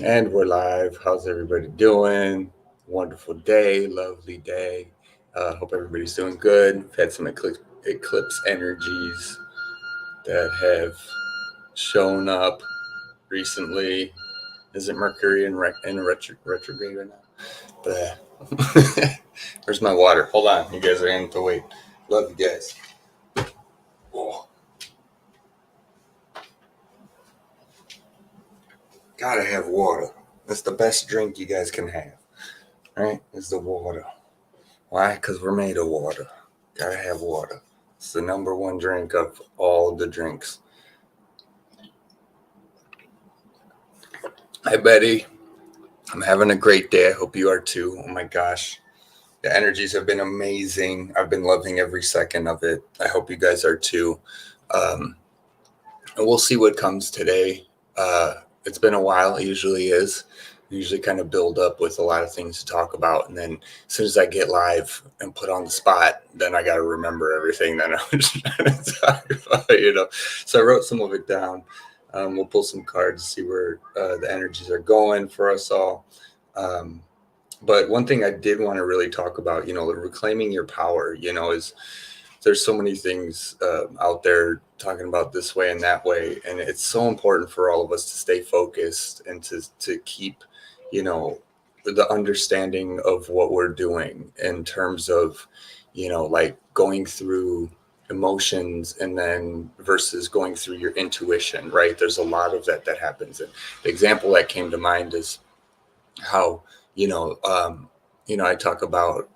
And we're live. How's everybody doing? Wonderful day, lovely day. Hope everybody's doing good. We've had some eclipse energies that have shown up recently. Is it Mercury in retrograde right now? But where's my water? Hold on, you guys are going to wait. Love you guys. Oh, gotta have water. That's the best drink you guys can have, right? Is the water. Why? Because we're made of water. Gotta have water. It's the number one drink of all the drinks. Hi, Betty. I'm having a great day. I hope you are too. Oh my gosh. The energies have been amazing. I've been loving every second of it. I hope you guys are too. Um, and we'll see what comes today. It's been a while. It usually is. Usually kind of build up with a lot of things to talk about. And then as soon as I get live and put on the spot, then I got to remember everything that I was trying to talk about. So I wrote some of it down. We'll pull some cards, see where the energies are going for us all. Um, but one thing I did want to really talk about, reclaiming your power, is there's so many things out there talking about this way and that way, and it's so important for all of us to stay focused and to keep, you know, the understanding of what we're doing in terms of, like going through emotions and then versus going through your intuition, right? There's a lot of that happens. And the example that came to mind is how you know um I talk about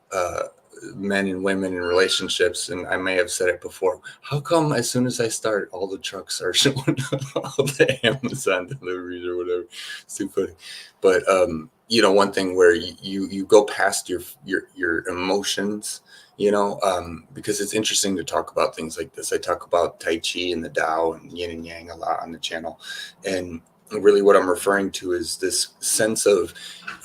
men and women in relationships, and I may have said it before. How come as soon as I start, all the trucks are showing up, all the Amazon deliveries or whatever? It's too funny. But one thing where you go past your emotions, because it's interesting to talk about things like this. I talk about Tai Chi and the Tao and Yin and Yang a lot on the channel, and really what I'm referring to is this sense of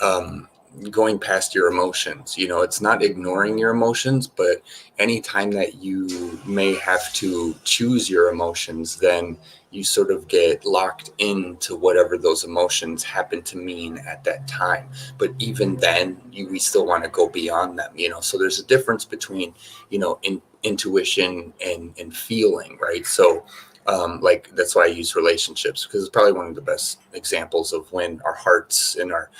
um, going past your emotions. It's not ignoring your emotions, but anytime that you may have to choose your emotions, then you sort of get locked into whatever those emotions happen to mean at that time. But even then, we still want to go beyond them. So there's a difference between, intuition and feeling, right? So like that's why I use relationships, because it's probably one of the best examples of when our hearts and our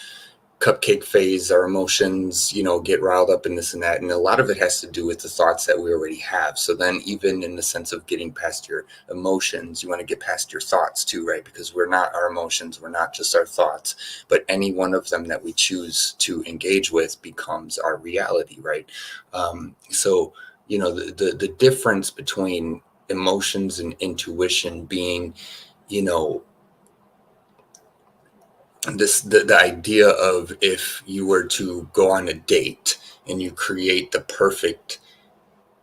cupcake phase, our emotions, get riled up in this and that. And a lot of it has to do with the thoughts that we already have. So then even in the sense of getting past your emotions, you want to get past your thoughts too, right? Because we're not our emotions, we're not just our thoughts, but any one of them that we choose to engage with becomes our reality, right? So the difference between emotions and intuition being, you know the idea of, if you were to go on a date and you create the perfect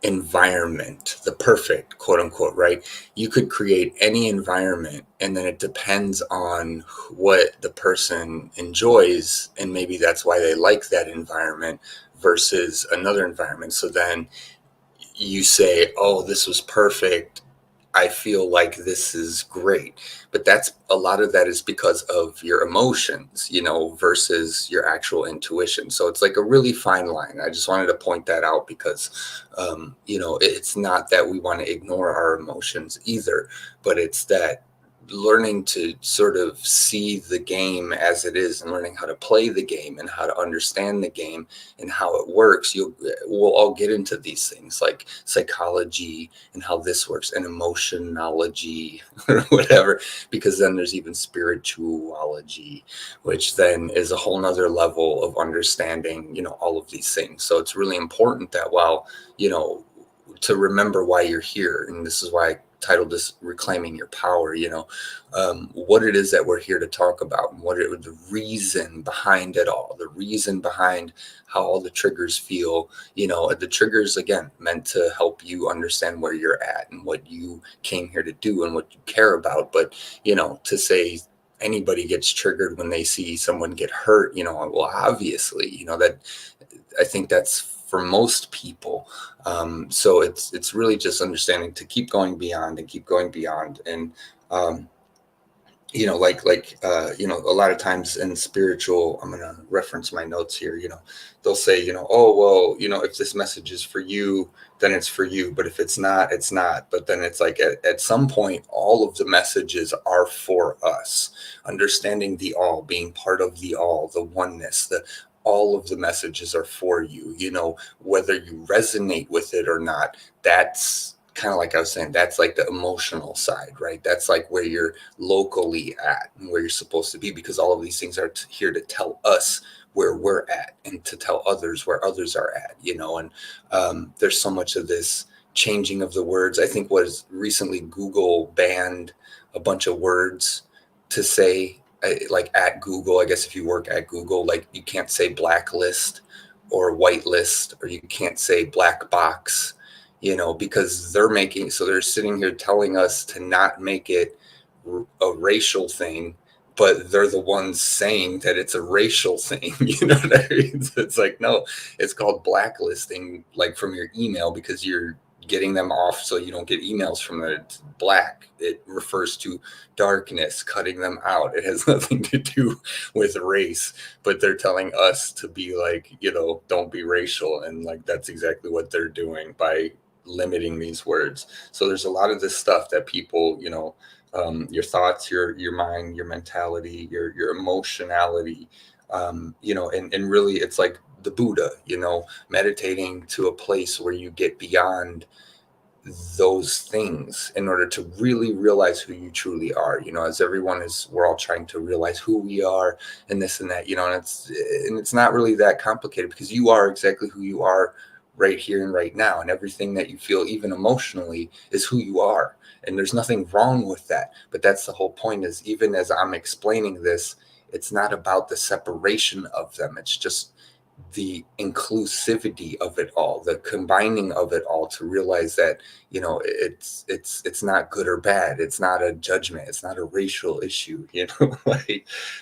environment, the perfect quote unquote, right? You could create any environment, and then it depends on what the person enjoys, and maybe that's why they like that environment versus another environment. So then you say, oh, this was perfect, I feel like this is great. But that's, a lot of that is because of your emotions, versus your actual intuition. So it's like a really fine line. I just wanted to point that out because, it's not that we want to ignore our emotions either, but it's that learning to sort of see the game as it is, and learning how to play the game and how to understand the game and how it works. We'll all get into these things like psychology and how this works, and emotionology or whatever, because then there's even spirituology, which then is a whole nother level of understanding, all of these things. So it's really important that while, to remember why you're here, and this is why I titled this Reclaiming Your Power, what it is that we're here to talk about, and the reason behind it all, the reason behind how all the triggers feel. The triggers, again, meant to help you understand where you're at and what you came here to do and what you care about. But, to say anybody gets triggered when they see someone get hurt, well, obviously, that, I think that's for most people. So it's really just understanding to keep going beyond and keep going beyond. And a lot of times in spiritual, I'm going to reference my notes here, they'll say, oh, well, if this message is for you, then it's for you. But if it's not, it's not. But then it's like at some point, all of the messages are for us, understanding the all, being part of the all, the oneness, all of the messages are for you, whether you resonate with it or not. That's kind of like I was saying, that's like the emotional side, right? That's like where you're locally at and where you're supposed to be, because all of these things are here to tell us where we're at and to tell others where others are at, and there's so much of this changing of the words. I think was recently Google banned a bunch of words to say, like at Google, I guess if you work at Google, like you can't say blacklist or whitelist, or you can't say black box, because they're sitting here telling us to not make it a racial thing, but they're the ones saying that it's a racial thing. You know what I mean? So it's like, no, it's called blacklisting, like from your email, because you're getting them off so you don't get emails from it. It's black. It refers to darkness, cutting them out. It has nothing to do with race, but they're telling us to be like, don't be racial. And like, that's exactly what they're doing by limiting these words. So there's a lot of this stuff that people, your thoughts, your mind, your mentality, your emotionality, and really it's like the Buddha, meditating to a place where you get beyond those things in order to really realize who you truly are. As we're all trying to realize who we are and this and that, and it's not really that complicated, because you are exactly who you are right here and right now, and everything that you feel, even emotionally, is who you are, and there's nothing wrong with that. But that's the whole point, is even as I'm explaining this, it's not about the separation of them. It's just the inclusivity of it all, the combining of it all, to realize that it's not good or bad. It's not a judgment. It's not a racial issue.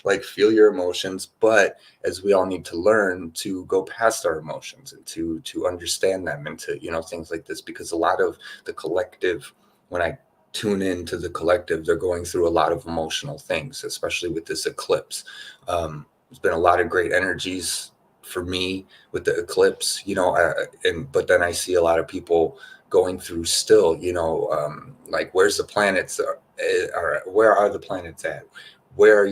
Like feel your emotions, but as we all need to learn to go past our emotions and to understand them, and to things like this, because a lot of the collective, when I tune into the collective, they're going through a lot of emotional things, especially with this eclipse. There's been a lot of great energies for me with the eclipse, but then I see a lot of people going through still, like where's the planets, or where are the planets at? Where are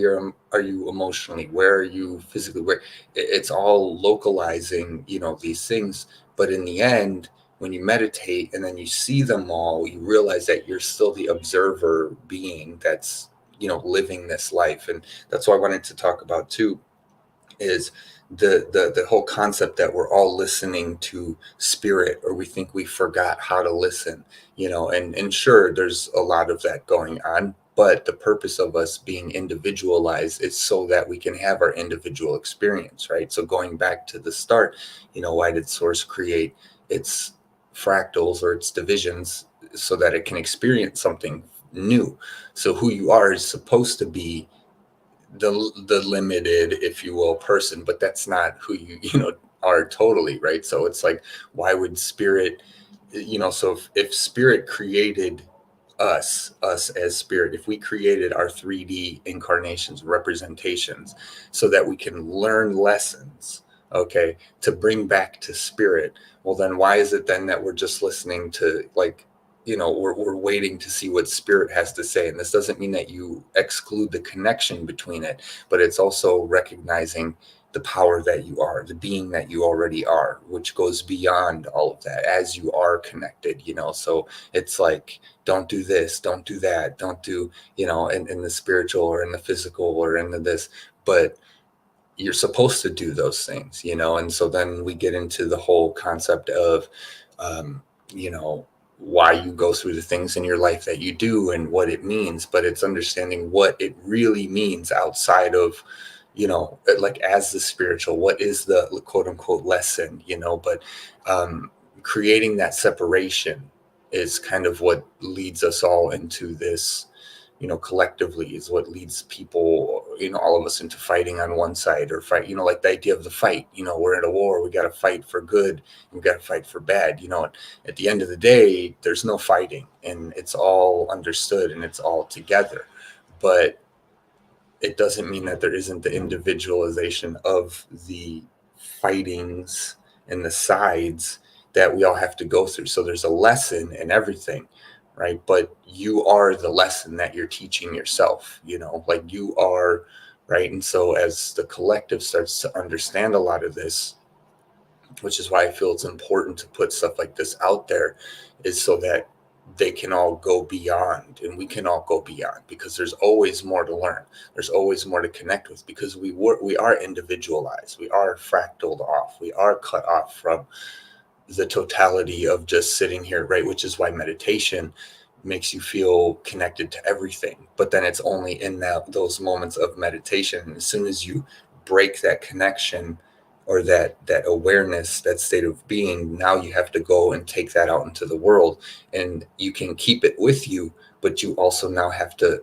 you emotionally? Where are you physically? Where it's all localizing, these things. But in the end, when you meditate and then you see them all, you realize that you're still the observer being that's, living this life. And that's what I wanted to talk about too, is the whole concept that we're all listening to spirit, or we think we forgot how to listen, and sure, there's a lot of that going on, but the purpose of us being individualized is so that we can have our individual experience, right? So going back to the start, why did source create its fractals or its divisions? So that it can experience something new. So who you are is supposed to be the limited, if you will, person, but that's not who you are totally, right? So it's like, why would spirit, so if spirit created us as spirit, if we created our 3D incarnations, representations, so that we can learn lessons, okay, to bring back to spirit, well, then why is it then that we're just listening to, like, we're waiting to see what spirit has to say? And this doesn't mean that you exclude the connection between it, but it's also recognizing the power that you are, the being that you already are, which goes beyond all of that as you are connected, so it's like, don't do this, don't do that, don't do, in the spiritual or in the physical or into this, but you're supposed to do those things, and so then we get into the whole concept of, um, you know, why you go through the things in your life that you do and what it means, but it's understanding what it really means outside of, like as the spiritual, what is the quote unquote lesson, but creating that separation is kind of what leads us all into this, collectively, is what leads people, all of us, into fighting on one side, or fight, like the idea of the fight, we're in a war, we got to fight for good, we got to fight for bad, at the end of the day, there's no fighting, and it's all understood and it's all together. But it doesn't mean that there isn't the individualization of the fightings and the sides that we all have to go through. So there's a lesson in everything, right? But you are the lesson that you're teaching yourself, like you are, right? And so as the collective starts to understand a lot of this, which is why I feel it's important to put stuff like this out there, is so that they can all go beyond and we can all go beyond, because there's always more to learn. There's always more to connect with, because we are individualized. We are fractaled off. We are cut off from the totality of just sitting here, right? Which is why meditation makes you feel connected to everything. But then it's only in those moments of meditation. And as soon as you break that connection or that awareness, that state of being, now you have to go and take that out into the world, and you can keep it with you, but you also now have to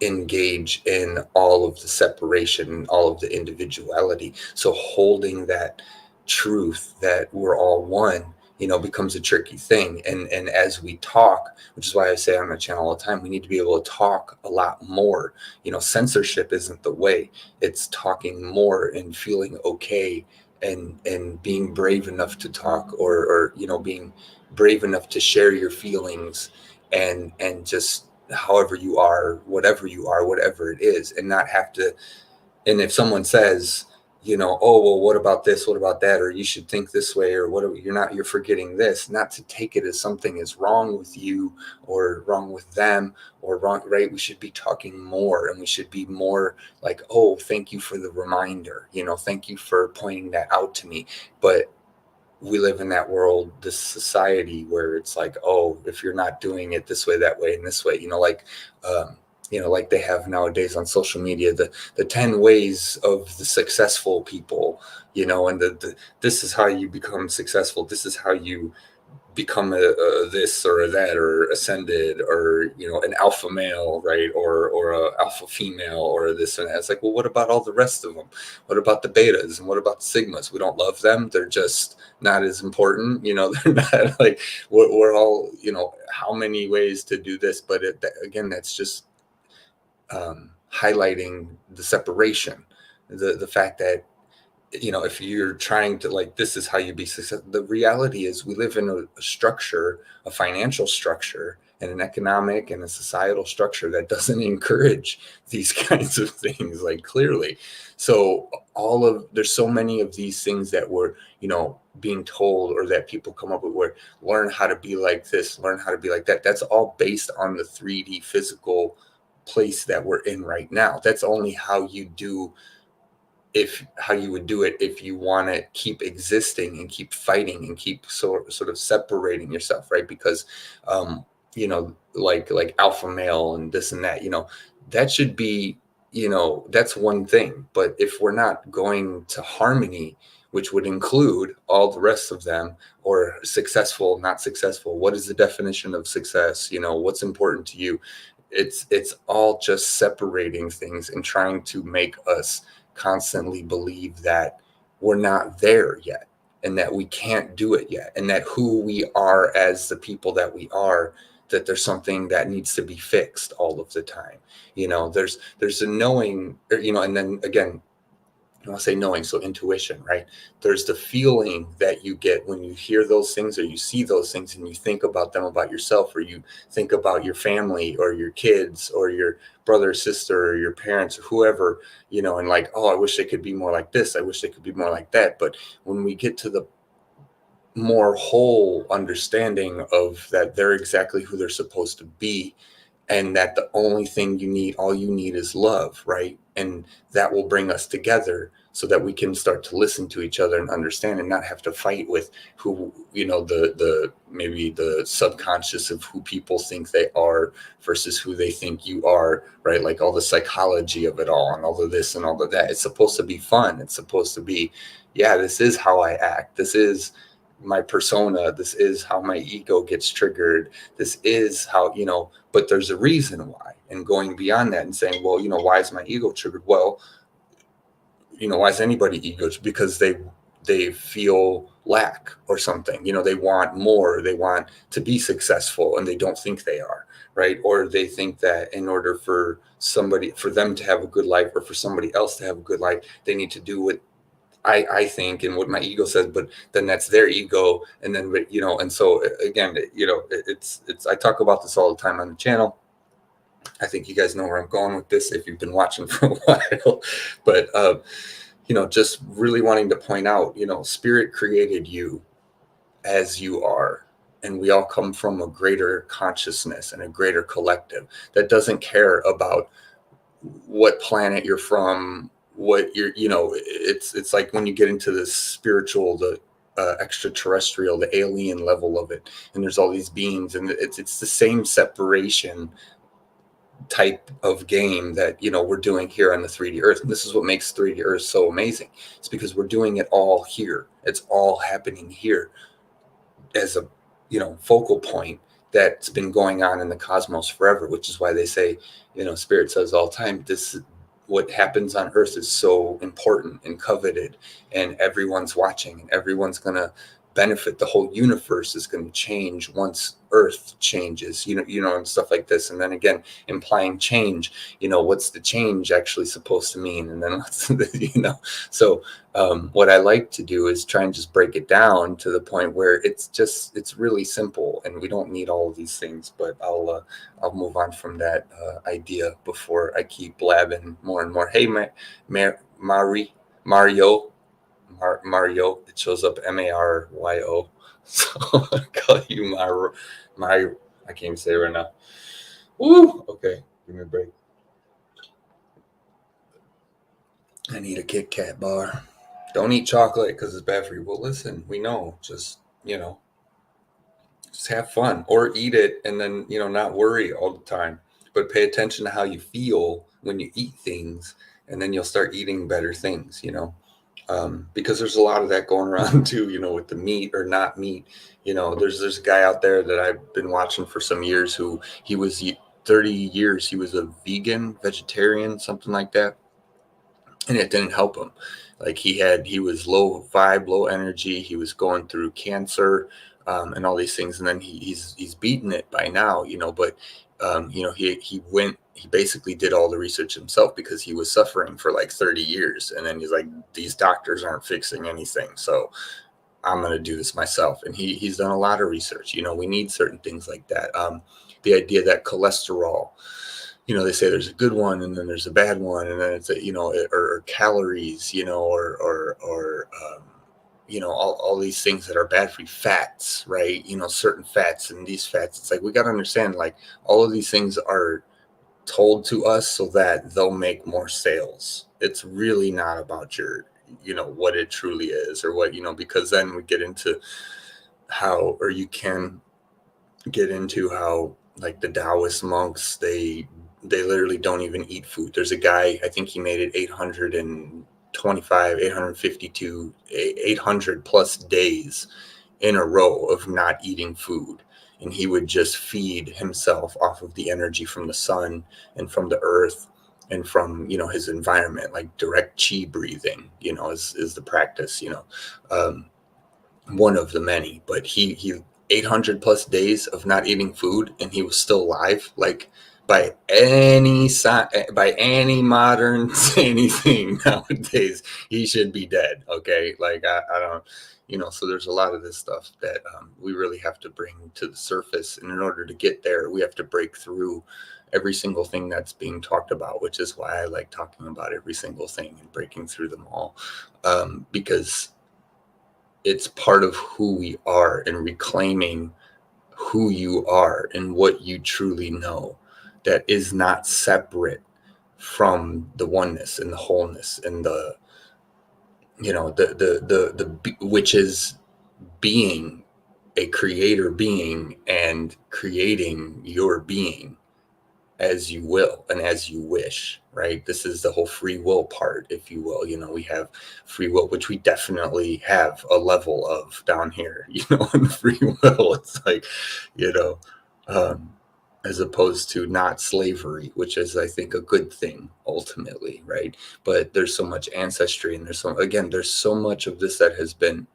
engage in all of the separation, all of the individuality. So holding that truth that we're all one, becomes a tricky thing. And as we talk, which is why I say on my channel all the time, we need to be able to talk a lot more. Censorship isn't the way. It's talking more and feeling okay, and being brave enough to talk, or being brave enough to share your feelings, and just however you are, whatever it is, and not have to. And if someone says, oh, well, what about this? What about that? Or you should think this way, or you're forgetting this, not to take it as something is wrong with you or wrong with them or wrong, right? We should be talking more, and we should be more like, oh, thank you for the reminder, thank you for pointing that out to me. But we live in that world, this society where it's like, oh, if you're not doing it this way, that way, and this way, like they have nowadays on social media, the 10 ways of the successful people, and this is how you become successful. This is how you become a this or a that, or ascended, or an alpha male, right, or a alpha female, or this and that. It's like, well, what about all the rest of them? What about the betas, and what about the sigmas? We don't love them. They're just not as important. They're not like, we're all, how many ways to do this? But again, that's just highlighting the separation, the fact that, if you're trying to, like, this is how you be successful. The reality is we live in a structure, a financial structure, and an economic and a societal structure that doesn't encourage these kinds of things, like, clearly. So there's so many of these things that we're, being told, or that people come up with, where learn how to be like this, learn how to be like that. That's all based on the 3D physical place that we're in right now. That's only how you do, how you would do it if you want to keep existing and keep fighting and keep sort of separating yourself, right? Because like alpha male and this and that, that should be, that's one thing. But if we're not going to harmony, which would include all the rest of them, or successful, not successful, what is the definition of success, what's important to you? It's all just separating things and trying to make us constantly believe that we're not there yet, and that we can't do it yet, and that who we are as the people that we are, that there's something that needs to be fixed all of the time. There's a knowing, and then again, I'll say knowing, so intuition, right? There's the feeling that you get when you hear those things, or you see those things, and you think about them, about yourself, or you think about your family, or your kids, or your brother or sister, or your parents, or whoever, and like, oh, I wish they could be more like this. I wish they could be more like that. But when we get to the more whole understanding of that, they're exactly who they're supposed to be, and that the only thing all you need is love, right? And that will bring us together, so that we can start to listen to each other and understand, and not have to fight with who, the maybe the subconscious of who people think they are versus who they think you are, right? Like all the psychology of it all, and all of this and all of that. It's supposed to be fun. It's supposed to be, yeah, this is how I act. This is my persona. This is how my ego gets triggered. This is how, but there's a reason why. And going beyond that and saying, well, why is my ego triggered? Well, why is anybody ego? Because they they feel lack or something. They want more, they want to be successful, and they don't think they are, right? Or they think that in order for them to have a good life, or for somebody else to have a good life, they need to do what I think and what my ego says, but then that's their ego. And then, and so again, it's I talk about this all the time on the channel. I think you guys know where I'm going with this if you've been watching for a while. But just really wanting to point out, Spirit created you as you are, and we all come from a greater consciousness and a greater collective that doesn't care about what planet you're from, what you're, it's like when you get into the spiritual, the extraterrestrial, the alien level of it, and there's all these beings, and it's the same separation type of game that we're doing here on the 3D Earth. And this is what makes 3D Earth so amazing. It's because we're doing it all here. It's all happening here as a focal point that's been going on in the cosmos forever, which is why they say, Spirit says all the time, what happens on Earth is so important and coveted, and everyone's watching, and everyone's gonna benefit. The whole universe is going to change once Earth changes, and stuff like this. And then again, implying change, what's the change actually supposed to mean? And then what's so what I like to do is try and just break it down to the point where it's really simple, and we don't need all of these things. But I'll move on from that idea before I keep blabbing more and more. Hey, Mario, it shows up Maryo. So I call you Mario. I can't even say it right now. Woo! Okay, give me a break. I need a Kit Kat bar. Don't eat chocolate because it's bad for you. Well, listen, we know. Just just have fun, or eat it and then not worry all the time. But pay attention to how you feel when you eat things, and then you'll start eating better things. Because there's a lot of that going around too, with the meat or not meat. There's a guy out there that I've been watching for some years who he was 30 years. He was a vegetarian, something like that. And it didn't help him. Like he was low vibe, low energy. He was going through cancer and all these things. And then he's beaten it by now, but he basically did all the research himself because he was suffering for like 30 years. And then he's like, these doctors aren't fixing anything, so I'm going to do this myself. And he's done a lot of research. We need certain things like that. The idea that cholesterol, they say there's a good one and then there's a bad one, and then it's or calories, all these things that are bad for you, fats, right? Certain fats and these fats. It's like, we got to understand, like, all of these things are told to us so that they'll make more sales. It's really not about your, what it truly is, or what, because then we get into how, or you can get into how, like, the Taoist monks, they literally don't even eat food. There's a guy, I think he made it 800 plus days in a row of not eating food. And he would just feed himself off of the energy from the sun and from the earth and from, his environment, like direct chi breathing, is the practice, one of the many. But he 800 plus days of not eating food, and he was still alive. Like, by any modern anything nowadays, he should be dead. Okay, like I don't, so there's a lot of this stuff that we really have to bring to the surface, and in order to get there, we have to break through every single thing that's being talked about, which is why I like talking about every single thing and breaking through them all, because it's part of who we are, and reclaiming who you are and what you truly know, that is not separate from the oneness and the wholeness and the which is being a creator being and creating your being as you will and as you wish, right? This is the whole free will part, if you will. We have free will, which we definitely have a level of down here, in free will. It's like, as opposed to not slavery, which is, I think, a good thing ultimately, right? But there's so much ancestry, and there's so much of this that has been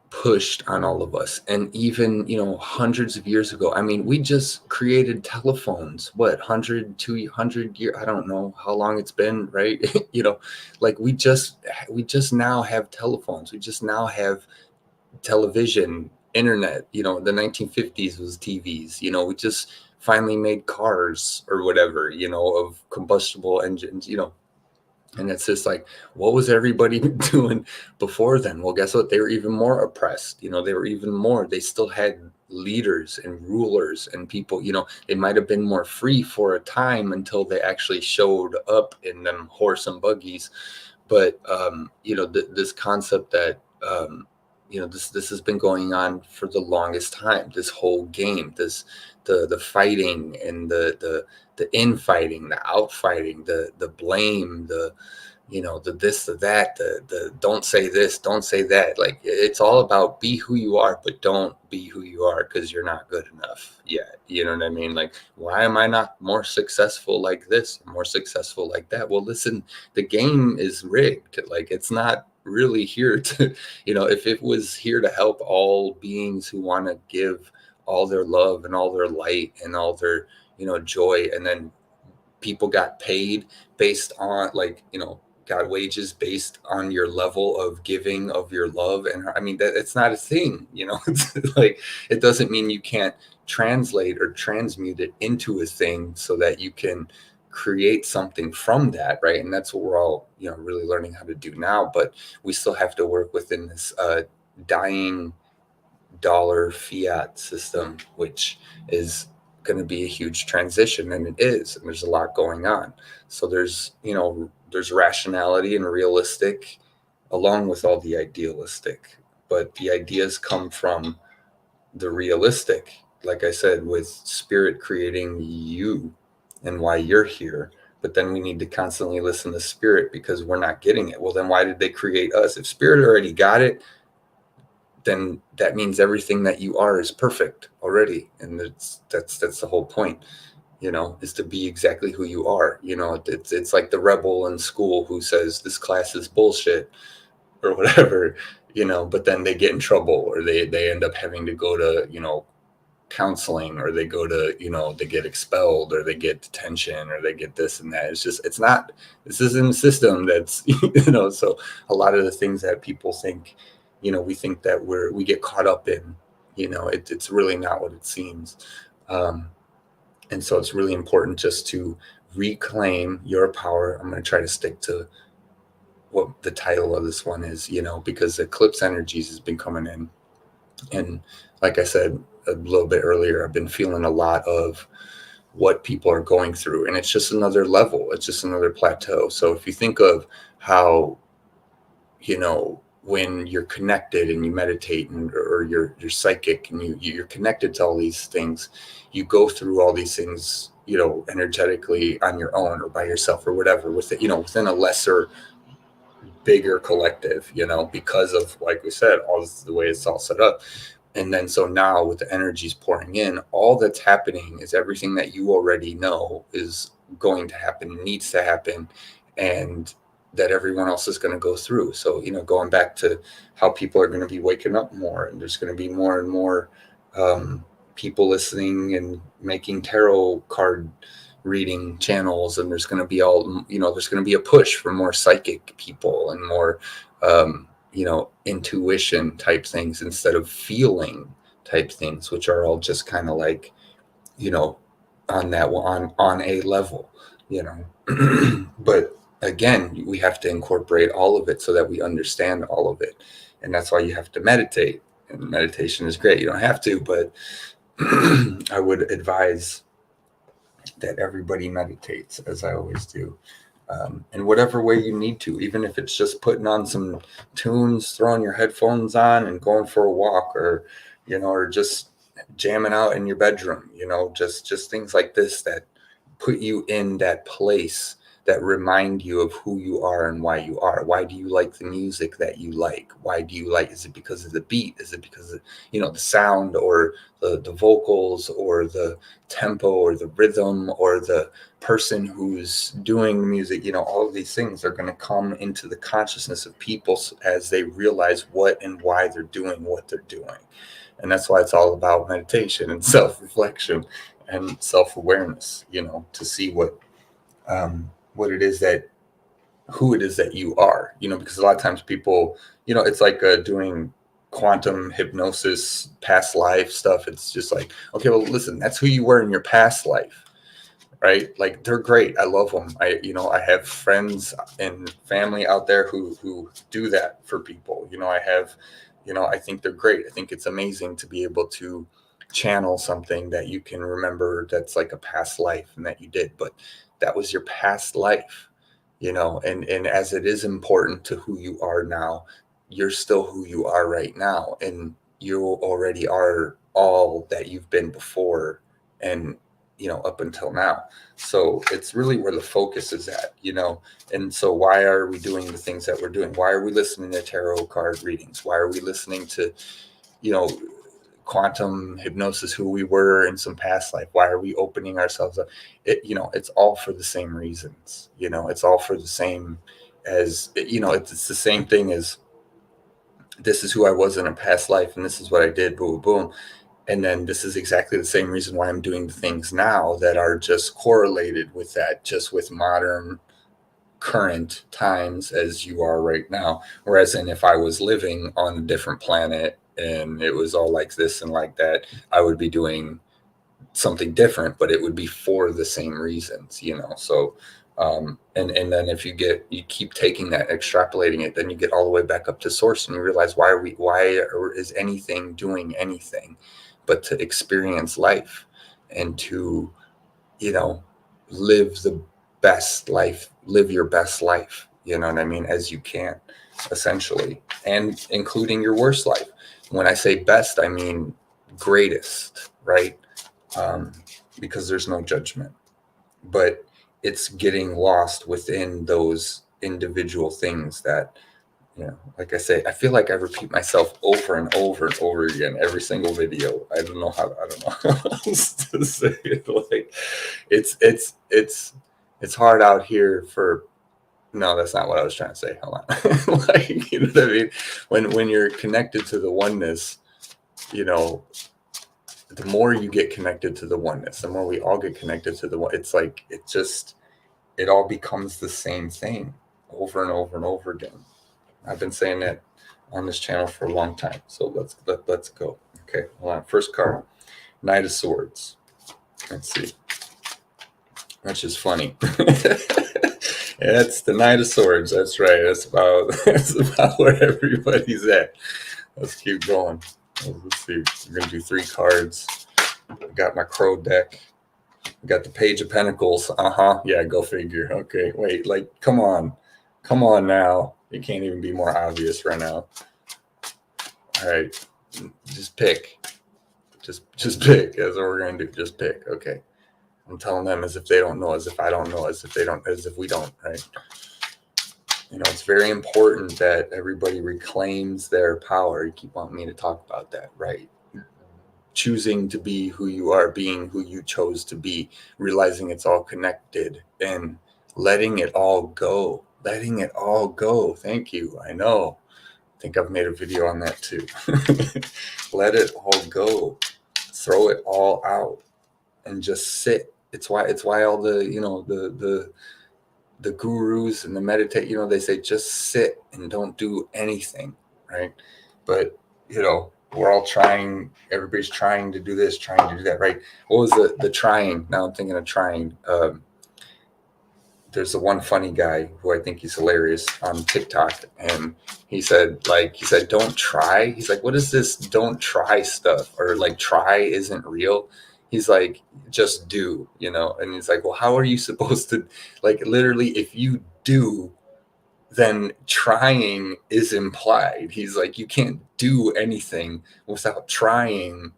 pushed on all of us. And even, hundreds of years ago, I mean, we just created telephones, what, 100, 200 years, I don't know how long it's been, right? Like we just now have telephones. We just now have television, internet. The 1950s was TVs. We just finally made cars or whatever, of combustible engines. And it's just like, what was everybody doing before then? Well, guess what? They were even more oppressed. They still had leaders and rulers and people. They might have been more free for a time until they actually showed up in them horse and buggies. But this concept that this has been going on for the longest time. This whole game, the fighting and the infighting, the outfighting, the blame, the this, the that, the don't say this, don't say that. Like, it's all about be who you are, but don't be who you are because you're not good enough yet. You know what I mean? Like, why am I not more successful like this, more successful like that? Well, listen, the game is rigged. Like, it's not really here to, if it was here to help all beings who want to give all their love and all their light and all their, joy, and then people got paid based on, like, got wages based on your level of giving of your love. And I mean, that it's not a thing, it's like, it doesn't mean you can't translate or transmute it into a thing so that you can create something from that, right? And that's what we're all, really learning how to do now. But we still have to work within this dying dollar fiat system, which is going to be a huge transition, and it is, and there's a lot going on. So there's rationality and realistic along with all the idealistic, but the ideas come from the realistic, like I said, with spirit creating you and why you're here. But then we need to constantly listen to spirit because we're not getting it. Well, then why did they create us? If spirit already got it, then that means everything that you are is perfect already. And that's the whole point, is to be exactly who you are. It's like the rebel in school who says this class is bullshit or whatever, but then they get in trouble, or they end up having to go to, counseling, or they go to, they get expelled, or they get detention, or they get this and that. This isn't a system that's, so a lot of the things that people think, we think that we get caught up in, it's really not what it seems. And so it's really important just to reclaim your power. I'm going to try to stick to what the title of this one is, because Eclipse energies has been coming in. And like I said a little bit earlier, I've been feeling a lot of what people are going through, and it's just another level. It's just another plateau. So if you think of how, when you're connected and you meditate, or you're psychic and you're connected to all these things, you go through all these things, energetically on your own or by yourself or whatever, within a lesser, bigger collective, because of, like we said, all the way it's all set up. And then so now with the energies pouring in, all that's happening is everything that you already know is going to happen, needs to happen, and that everyone else is going to go through. So, going back to how people are going to be waking up more, and there's going to be more and more people listening and making tarot card reading channels, and there's going to be there's going to be a push for more psychic people and more intuition type things instead of feeling type things, which are all just kind of like, on that on a level, but again, we have to incorporate all of it so that we understand all of it. And that's why you have to meditate, and meditation is great. You don't have to, but I would advise that everybody meditates, as I always do. In whatever way you need to, even if it's just putting on some tunes, throwing your headphones on and going for a walk, or, or just jamming out in your bedroom, just things like this that put you in that place that remind you of who you are and why you are. Why do you like the music that you like? Why do you like, is it because of the beat? Is it because of, the sound, or the vocals, or the tempo, or the rhythm, or the person who's doing the music? All of these things are going to come into the consciousness of people as they realize what and why they're doing what they're doing. And that's why it's all about meditation and self-reflection and self-awareness, to see what it is that, who it is that you are, because a lot of times people, it's like doing quantum hypnosis, past life stuff. It's just like, okay, well, listen, that's who you were in your past life, right? Like, they're great. I love them. I have friends and family out there who do that for people. I think they're great. I think it's amazing to be able to channel something that you can remember that's like a past life and that you did, but that was your past life, and as it is important to who you are now, you're still who you are right now. And you already are all that you've been before, and, up until now. So it's really where the focus is at, and so why are we doing the things that we're doing? Why are we listening to tarot card readings? Why are we listening to, quantum hypnosis, who we were in some past life? Why are we opening ourselves up? It's all for the same reasons. It's all for the same as, it's the same thing as, this is who I was in a past life, and this is what I did, boom, boom. And then this is exactly the same reason why I'm doing the things now that are just correlated with that, just with modern current times as you are right now. Whereas, if I was living on a different planet and it was all like this and like that, I would be doing something different, but it would be for the same reasons, So, and then if you keep taking that, extrapolating it, then you get all the way back up to source, and you realize, why is anything doing anything but to experience life and to, live the best life, live your best life, you know what I mean, as you can, essentially, and including your worst life. When I say best, I mean greatest, right? Because there's no judgment, but it's getting lost within those individual things that, like I say, I feel like I repeat myself over and over and over again every single video. I don't know how else to say it. Like, it's hard out here for, no, that's not what I was trying to say. Hold on. Like, you know what I mean? When you're connected to the oneness, the more you get connected to the oneness, the more we all get connected to the one. It's like, it all becomes the same thing over and over and over again. I've been saying that on this channel for a long time. So let's go. Okay, hold on. First card, Knight of Swords. Let's see. That's just funny. Yeah, that's the Knight of Swords. That's right. That's about where everybody's at. Let's keep going. Let's see. We're gonna do 3 cards. I got my Crow deck. I got the Page of Pentacles. Yeah, go figure. Okay, wait. Like, come on now. It can't even be more obvious right now. All right, just pick. Just pick. That's what we're gonna do. Just pick. Okay. I'm telling them as if they don't know, as if I don't know, as if we don't, right? It's very important that everybody reclaims their power. You keep wanting me to talk about that, right? Choosing to be who you are, being who you chose to be, realizing it's all connected, and letting it all go. Letting it all go. Thank you. I know. I think I've made a video on that too. Let it all go. Throw it all out and just sit. It's why all the the gurus and the meditate, they say just sit and don't do anything, right? But we're all trying, everybody's trying to do this, trying to do that, right? What was the trying? Now I'm thinking of trying. There's the one funny guy who I think he's hilarious on TikTok, and he said, don't try. He's like, what is this don't try stuff? Or like, try isn't real. He's like, just do, and he's like, well, how are you supposed to, like, literally, if you do, then trying is implied. He's like, you can't do anything without trying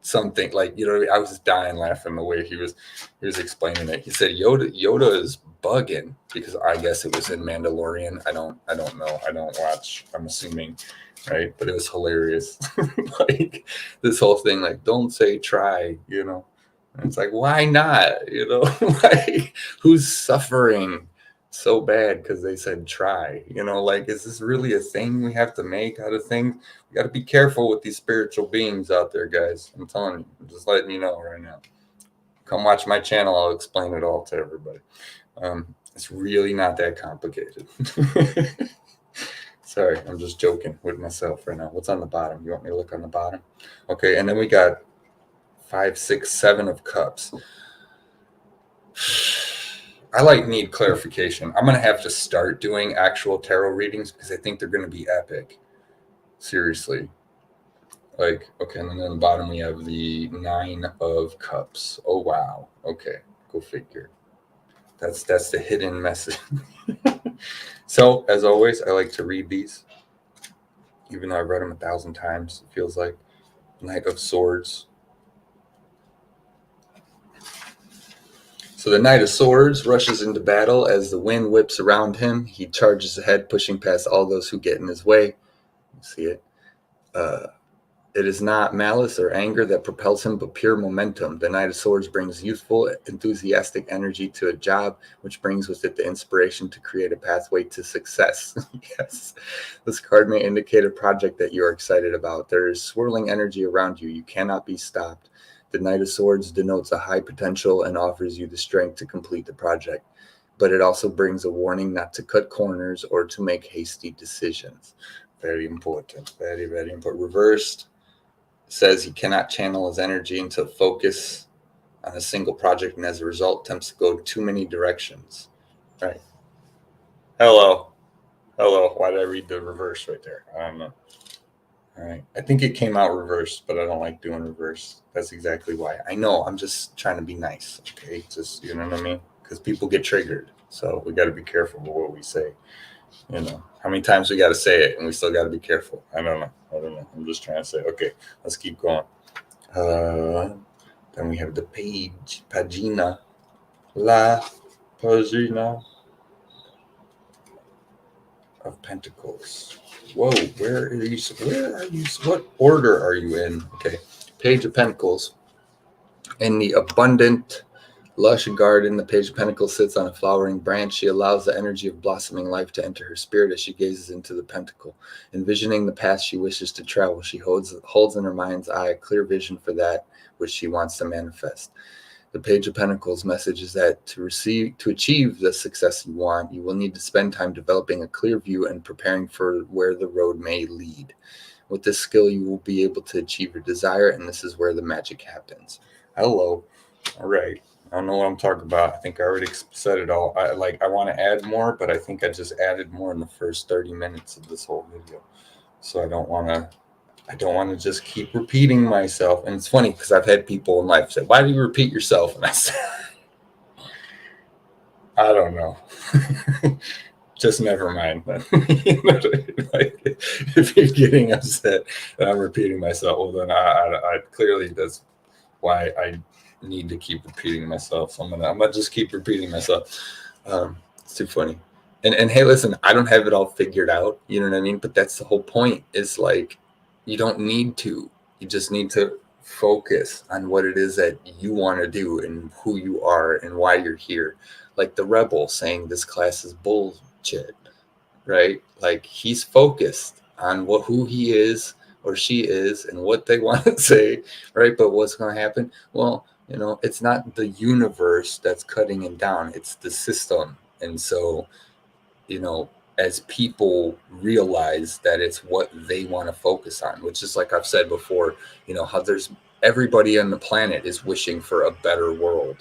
something like, I was dying laughing the way he was explaining it. He said Yoda is bugging because I guess it was in Mandalorian. I don't know. I don't watch. I'm assuming, right? But it was hilarious. Like this whole thing, like don't say try, And it's like, why not? Like who's suffering so bad because they said try? Like is this really a thing we have to make out of things? We got to be careful with these spiritual beings out there, guys. I'm telling you, I'm just letting you know right now. Come watch my channel. I'll explain it all to everybody. It's really not that complicated. Sorry, I'm just joking with myself right now. What's on the bottom? You want me to look on the bottom? Okay, and then we got 5, 6, 7 of cups. I need clarification. I'm going to have to start doing actual tarot readings because I think they're going to be epic. Seriously. Like, okay, and then on the bottom we have the 9 of cups. Oh, wow. Okay, go figure. That's the hidden message. So, as always, I like to read these. Even though I've read them 1,000 times, it feels like. Knight of Swords. So the Knight of Swords rushes into battle as the wind whips around him. He charges ahead, pushing past all those who get in his way. You see it. It is not malice or anger that propels him, but pure momentum. The Knight of Swords brings youthful, enthusiastic energy to a job, which brings with it the inspiration to create a pathway to success. Yes. This card may indicate a project that you are excited about. There is swirling energy around you. You cannot be stopped. The Knight of Swords denotes a high potential and offers you the strength to complete the project. But it also brings a warning not to cut corners or to make hasty decisions. Very important. Very, very important. Reversed says he cannot channel his energy into focus on a single project, and as a result attempts to go too many directions. Right. Hello. Why did I read the reverse right there? I don't know. All right. I think it came out reversed, but I don't like doing reverse. That's exactly why. I know. I'm just trying to be nice. Okay. Just, you know what I mean? Because people get triggered. So we got to be careful with what we say. How many times we got to say it and we still got to be careful? I don't know. I'm just trying to say, okay, let's keep going. Then we have the pagina, la pagina of Pentacles. Whoa, where are you? What order are you in? Okay, Page of Pentacles. In the abundant, lush garden, the Page of Pentacles sits on a flowering branch. She allows the energy of blossoming life to enter her spirit as she gazes into the pentacle. Envisioning the path she wishes to travel, she holds in her mind's eye a clear vision for that which she wants to manifest. The Page of Pentacles message is that to achieve the success you want, you will need to spend time developing a clear view and preparing for where the road may lead. With this skill, you will be able to achieve your desire, and this is where the magic happens. Hello. All right. I don't know what I'm talking about. I think I already said it all. I want to add more, but I think I just added more in the first 30 minutes of this whole video. So I don't want to just keep repeating myself. And it's funny because I've had people in life say, "Why do you repeat yourself?" And I said, I don't know. Just never mind. Like, if you're getting upset and I'm repeating myself, well, then I clearly that's why I need to keep repeating myself. So I'm gonna just keep repeating myself. It's too funny. And hey, listen, I don't have it all figured out. You know what I mean? But that's the whole point. Is like you don't need to. You just need to focus on what it is that you want to do and who you are and why you're here. Like the rebel saying this class is bullshit, right? Like he's focused on who he is or she is and what they want to say, right? But what's going to happen? Well, it's not the universe that's cutting him down. It's the system. And so, as people realize that it's what they want to focus on, which is like I've said before, how there's everybody on the planet is wishing for a better world,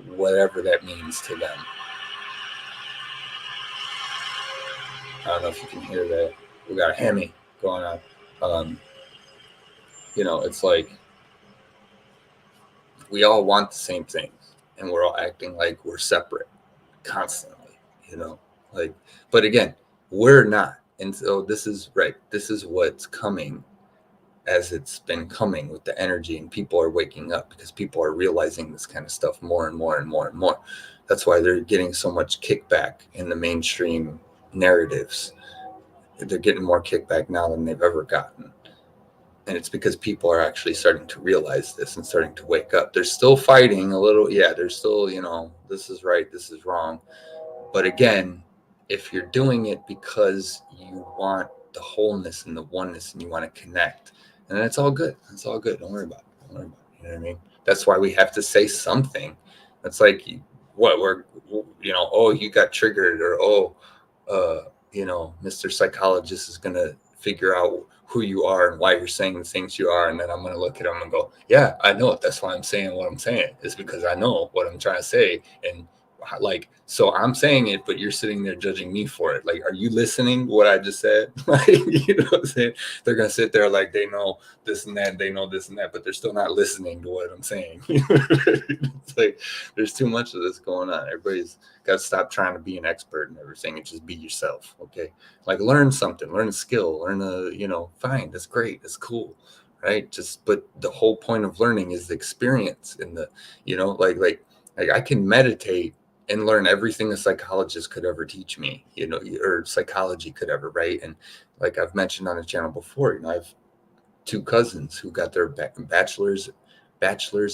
whatever that means to them. I don't know if you can hear that. We got a Hemi going on. It's like we all want the same things and we're all acting like we're separate constantly, but again, we're not. And so this is right. This is what's coming as it's been coming with the energy, and people are waking up because people are realizing this kind of stuff more and more and more and more. That's why they're getting so much kickback in the mainstream narratives. They're getting more kickback now than they've ever gotten. And it's because people are actually starting to realize this and starting to wake up. They're still fighting a little. Yeah, they're still, this is right, this is wrong. But again, if you're doing it because you want the wholeness and the oneness and you want to connect, and it's all good. It's all good. Don't worry about it. Don't worry about it. You know what I mean? That's why we have to say something. That's like, what we're, oh, you got triggered, or, Mr. Psychologist is going to figure out who you are and why you're saying the things you are. And then I'm going to look at them and go, yeah, I know it. That's why I'm saying what I'm saying. It's because I know what I'm trying to say. And so I'm saying it, but you're sitting there judging me for it. Like, are you listening to what I just said? Like, you know what I'm saying? They're going to sit there like they know this and that, they know this and that, but they're still not listening to what I'm saying. It's like, there's too much of this going on. Everybody's got to stop trying to be an expert and everything and just be yourself. Okay. Like, learn something, learn a skill, fine. That's great. That's cool. Right. But the whole point of learning is the experience and like I can meditate and learn everything a psychologist could ever teach me, or psychology could ever, right? And like I've mentioned on the channel before, I have two cousins who got their bachelor's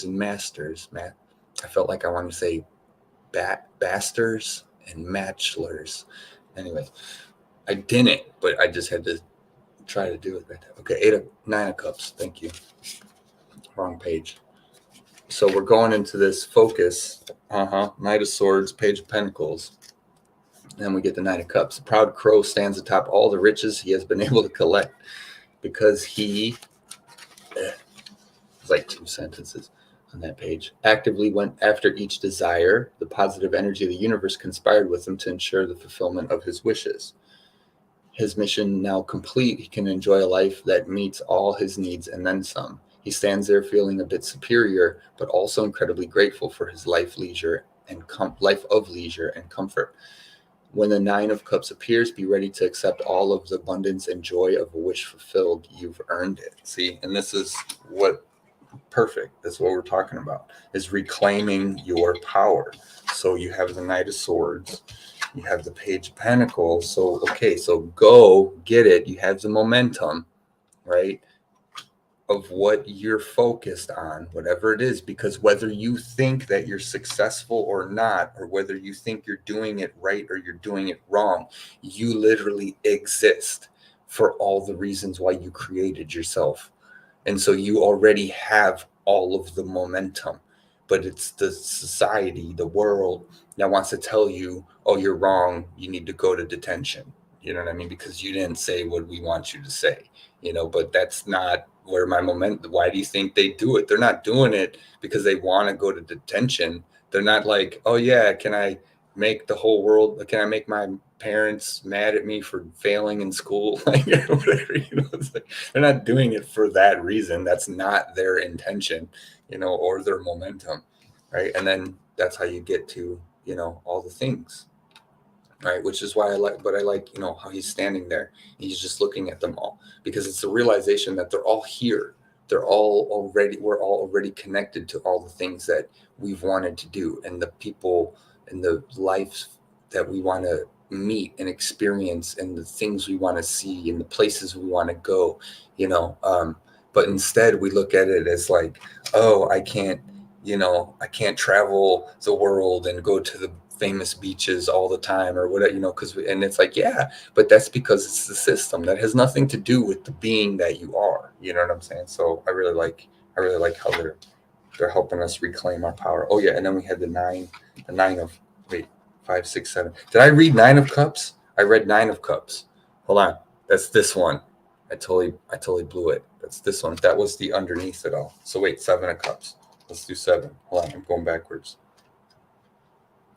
and master's. I felt like I wanted to say basters and matchlers. Anyway, I didn't, but I just had to try to do it right there. Okay, 9 of Cups. Thank you. Wrong page. So we're going into this focus. Knight of Swords, Page of Pentacles. Then we get the Knight of Cups. The proud crow stands atop all the riches he has been able to collect because he, it's like 2 sentences on that page, actively went after each desire. The positive energy of the universe conspired with him to ensure the fulfillment of his wishes. His mission now complete, he can enjoy a life that meets all his needs and then some. He stands there feeling a bit superior, but also incredibly grateful for his life of leisure and comfort. When the 9 of Cups appears, be ready to accept all of the abundance and joy of a wish fulfilled. You've earned it. See, and this is perfect. That's what we're talking about, is reclaiming your power. So you have the Knight of Swords. You have the Page of Pentacles. So go get it. You have the momentum, right? Of what you're focused on, whatever it is, because whether you think that you're successful or not, or whether you think you're doing it right or you're doing it wrong, you literally exist for all the reasons why you created yourself. And so you already have all of the momentum, but it's the society, the world that wants to tell you, oh, you're wrong. You need to go to detention. You know what I mean? Because you didn't say what we want you to say, but that's not where my momentum. Why do you think they do it? They're not doing it because they want to go to detention. They're not like, oh yeah, can I make my parents mad at me for failing in school? Like, whatever, it's like, they're not doing it for that reason. That's not their intention, or their momentum, right? And then that's how you get to, all the things, right? Which is why I like how he's standing there. He's just looking at them all, because it's a realization that they're all here. We're all already connected to all the things that we've wanted to do, and the people and the lives that we want to meet and experience, and the things we want to see, and the places we want to go, but instead we look at it as like, oh, I can't travel the world and go to the famous beaches all the time or whatever, and it's like, yeah, but that's because it's the system that has nothing to do with the being that you are. You know what I'm saying? So I really like how they're helping us reclaim our power. Oh yeah, and then we had the nine of 5, 6, 7. Did I read 9 of Cups? I read 9 of Cups. Hold on, that's this one. I totally blew it. That's this one. That was the underneath it all. So wait, 7 of Cups. Let's do 7. Hold on, I'm going backwards.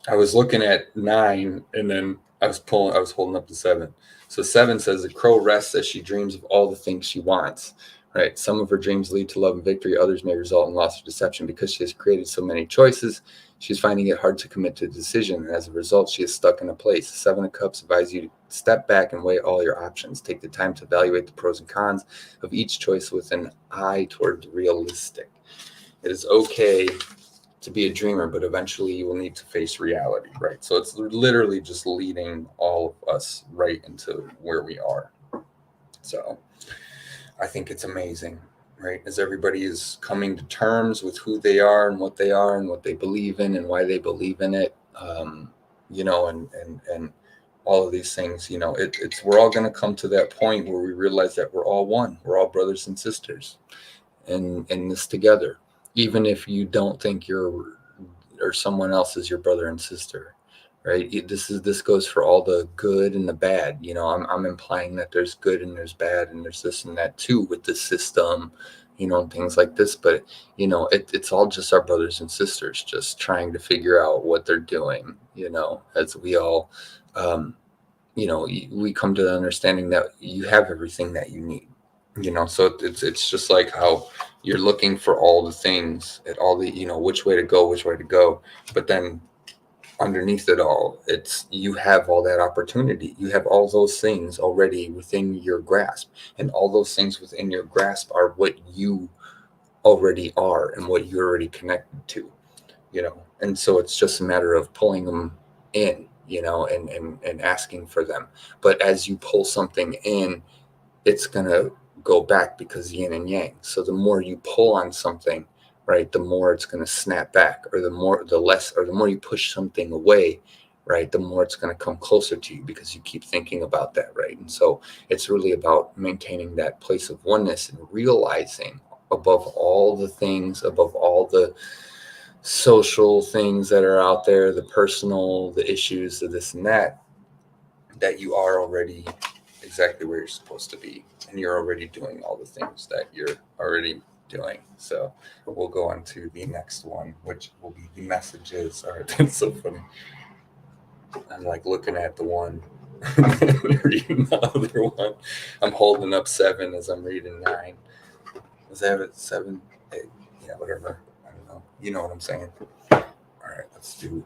I was looking at 9, and then I was holding up the 7. So 7 says the crow rests as she dreams of all the things she wants, right? Some of her dreams lead to love and victory. Others may result in loss or deception. Because she has created so many choices, she's finding it hard to commit to a decision. And as a result, she is stuck in a place. The Seven of Cups advise you to step back and weigh all your options. Take the time to evaluate the pros and cons of each choice with an eye toward realistic. It is okay to be a dreamer, but eventually you will need to face reality, right? So it's literally just leading all of us right into where we are. So I think it's amazing, right? As everybody is coming to terms with who they are and what they believe in and why they believe in it, and all of these things, it's we're all going to come to that point where we realize that we're all one. We're all brothers and sisters in this together, even if you don't think you're or someone else is your brother and sister, right? This goes for all the good and the bad. I'm implying that there's good and there's bad and there's this and that too with the system, and things like this. But it's all just our brothers and sisters just trying to figure out what they're doing. As we all, we come to the understanding that you have everything that you need. So it's just like how you're looking for all the things at all the which way to go, but then underneath it all, it's you have all that opportunity. You have all those things already within your grasp, and all those things within your grasp are what you already are and what you're already connected to. And so it's just a matter of pulling them in, and asking for them. But as you pull something in, it's gonna go back because yin and yang. So the more you pull on something, right, the more it's going to snap back, or the more you push something away, right, the more it's going to come closer to you because you keep thinking about that, right? And so it's really about maintaining that place of oneness and realizing above all the things, above all the social things that are out there, the personal, the issues, the this and that you are already exactly where you're supposed to be, and you're already doing all the things that you're already doing. So we'll go on to the next one, which will be the messages. All right, that's so funny. I'm like looking at the one and reading the other one. I'm holding up 7 as I'm reading 9. Was that it? 7, 8? Yeah, whatever. I don't know. You know what I'm saying. All right, let's do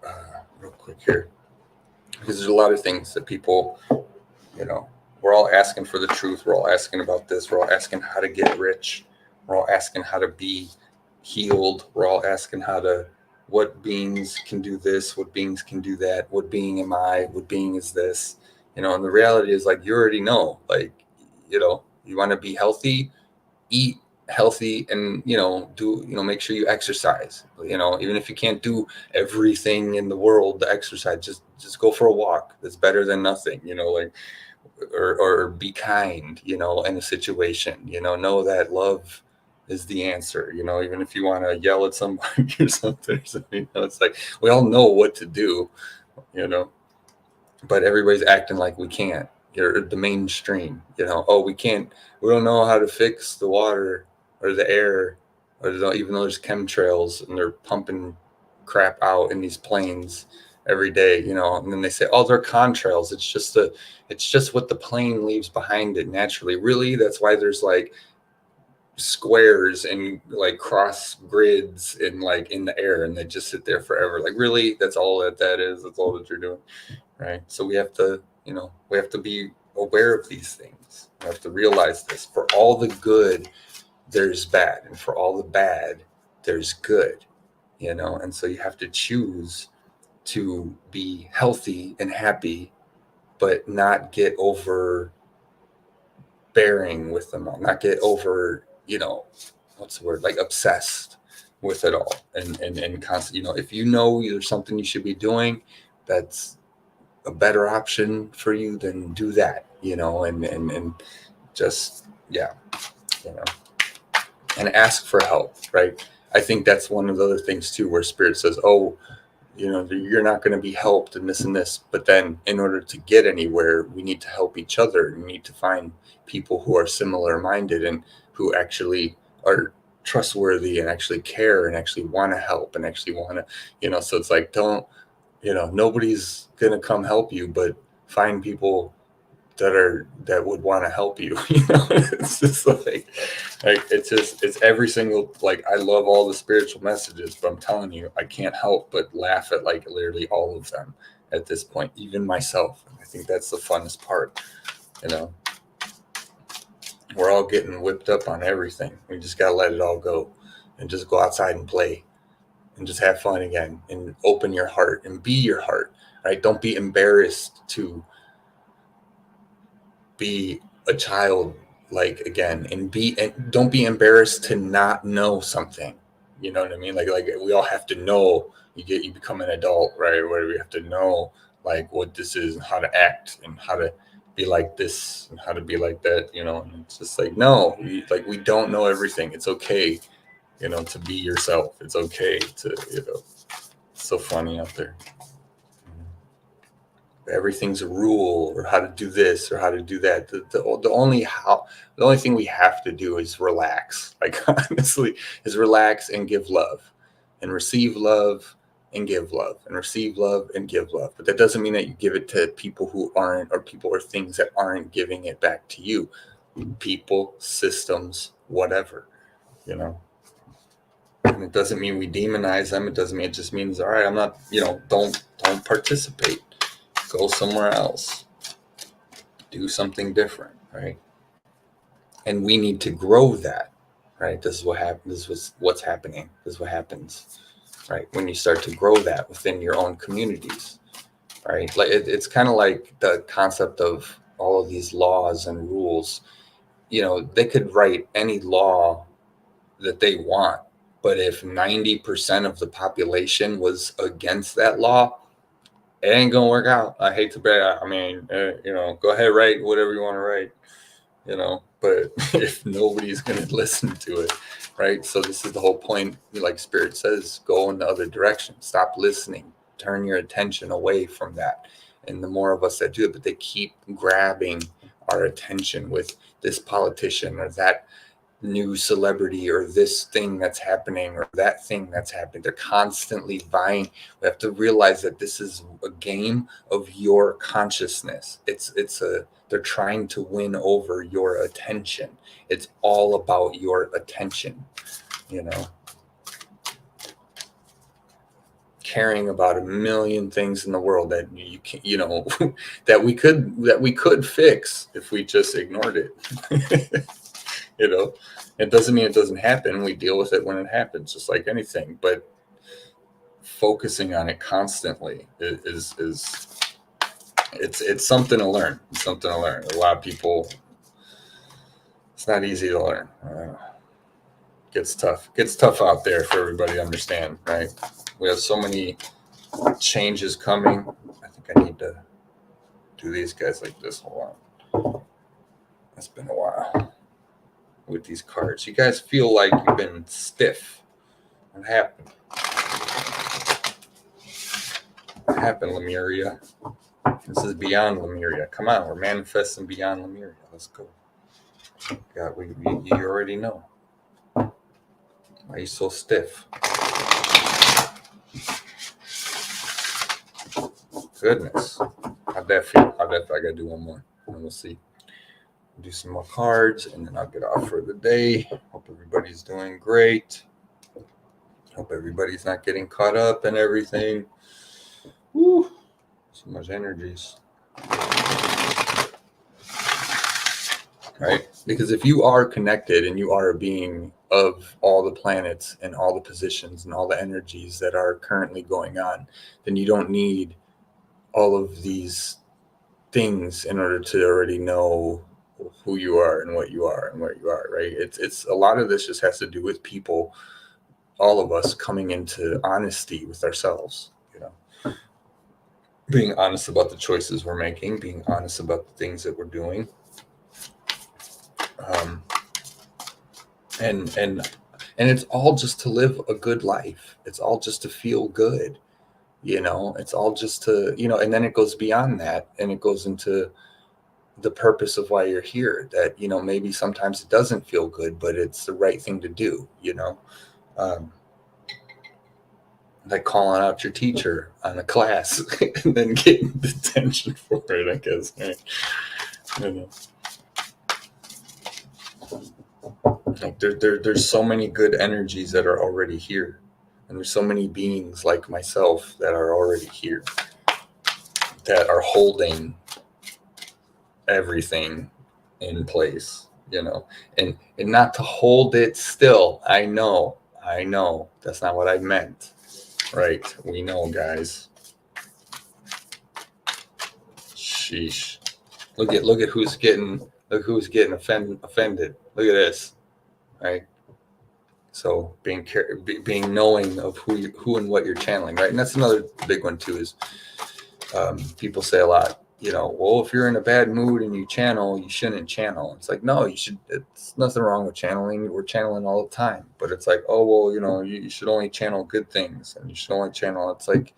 real quick here, because there's a lot of things that people, we're all asking for the truth. We're all asking about this. We're all asking how to get rich. We're all asking how to be healed. We're all asking what beings can do this, what beings can do that, what being am I, what being is this, and the reality is, like, you already know, like, you want to be healthy, eat healthy, and do make sure you exercise. Even if you can't do everything in the world to exercise, just go for a walk. That's better than nothing. Like, or be kind, in a situation. Know that love is the answer. Even if you want to yell at somebody or something, it's like we all know what to do. But everybody's acting like we can't. You're the mainstream. We can't. We don't know how to fix the water or the air, or even though there's chemtrails and they're pumping crap out in these planes every day, and then they say, oh, they're contrails. It's just what the plane leaves behind it naturally. Really, that's why there's like squares and like cross grids and like in the air, and they just sit there forever. Like, really, that's all that is. That's all that you're doing, right? So we have to be aware of these things. We have to realize this. For all the good, there's bad, and for all the bad, there's good. And so you have to choose to be healthy and happy, but not get overbearing with them all, not get over, what's the word, like obsessed with it all, and constant, if there's something you should be doing that's a better option for you, then do that, and just, yeah, and ask for help, right? I think that's one of the other things too, where Spirit says, oh, you're not going to be helped in this and this. But then in order to get anywhere, we need to help each other. We need to find people who are similar minded and who actually are trustworthy and actually care and actually want to help and actually want to, so it's like, nobody's going to come help you, but find people that would want to help you. It's just like it's every single, like, I love all the spiritual messages, but I'm telling you, I can't help but laugh at like literally all of them at this point, even myself. I think that's the funnest part. We're all getting whipped up on everything. We just gotta let it all go and just go outside and play and just have fun again and open your heart and be your heart. Right? Don't be embarrassed to be a child, like, again, and don't be embarrassed to not know something. You know what I mean? Like we all have to know. You become an adult, right? Where we have to know like what this is and how to act and how to be like this and how to be like that. And it's just like, no, we don't know everything. It's okay, to be yourself. It's okay to, it's so funny out there. Everything's a rule, or how to do this or how to do that. The only thing we have to do is relax. Like, honestly, is relax and give love and receive love and give love and receive love and give love. But that doesn't mean that you give it to people who aren't, or people or things that aren't giving it back to you. People, systems, whatever, And it doesn't mean we demonize them. It doesn't mean, it just means, all right, I'm not, don't participate. Go somewhere else. Do something different, right? And we need to grow that, right? This is what happens. This is what's happening. This is what happens, right? When you start to grow that within your own communities, right? Like it's kind of like the concept of all of these laws and rules. They could write any law that they want, but if 90% of the population was against that law, it ain't gonna work out. I hate to bet. I mean, go ahead, write whatever you want to write, but if nobody's gonna listen to it, right? So this is the whole point. Like Spirit says, go in the other direction. Stop listening. Turn your attention away from that. And the more of us that do it, but they keep grabbing our attention with this politician or that new celebrity or this thing that's happening or that thing that's happening. They're constantly vying. We have to realize that this is a game of your consciousness. They're trying to win over your attention. It's all about your attention, caring about a million things in the world that you can, that we could fix if we just ignored it. It doesn't mean it doesn't happen. We deal with it when it happens, just like anything. But focusing on it constantly is it's something to learn. It's something to learn. A lot of people, it's not easy to learn. Gets tough out there for everybody to understand, right? We have so many changes coming. I think I need to do these guys like this. Hold on. It's been a while. With these cards, you guys feel like you've been stiff. What happened? What happened, Lemuria? This is beyond Lemuria. Come on, we're manifesting beyond Lemuria. Let's go. God, you already know. Why are you so stiff? Goodness. How'd that feel? I gotta do one more, and we'll see. Do some more cards, and then I'll get off for the day. Hope everybody's doing great. Hope everybody's not getting caught up and everything. Woo, so much energies. Right? Because if you are connected and you are a being of all the planets and all the positions and all the energies that are currently going on, then you don't need all of these things in order to already know who you are and what you are and where you are, right? It's a lot of this just has to do with people, all of us coming into honesty with ourselves, being honest about the choices we're making, being honest about the things that we're doing, and it's all just to live a good life. It's all just to feel good, it's all just to, and then it goes beyond that, and it goes into the purpose of why you're here, that maybe sometimes it doesn't feel good, but it's the right thing to do, like calling out your teacher on a class and then getting detention for it, I guess, right? You know, like there's so many good energies that are already here, and there's so many beings like myself that are already here that are holding everything in place. You know, and not to hold it still. I know that's not what I meant. Right? We know, guys. Sheesh. Look at who's getting offended. Look at this, right? So being knowing of who and what you're channeling, right? And that's another big one too. Is people say a lot, well, if you're in a bad mood and you channel, you shouldn't channel. It's like, no, you should. It's nothing wrong with channeling. We're channeling all the time, but it's like, oh well, you should only channel good things, and you should only channel. It's like,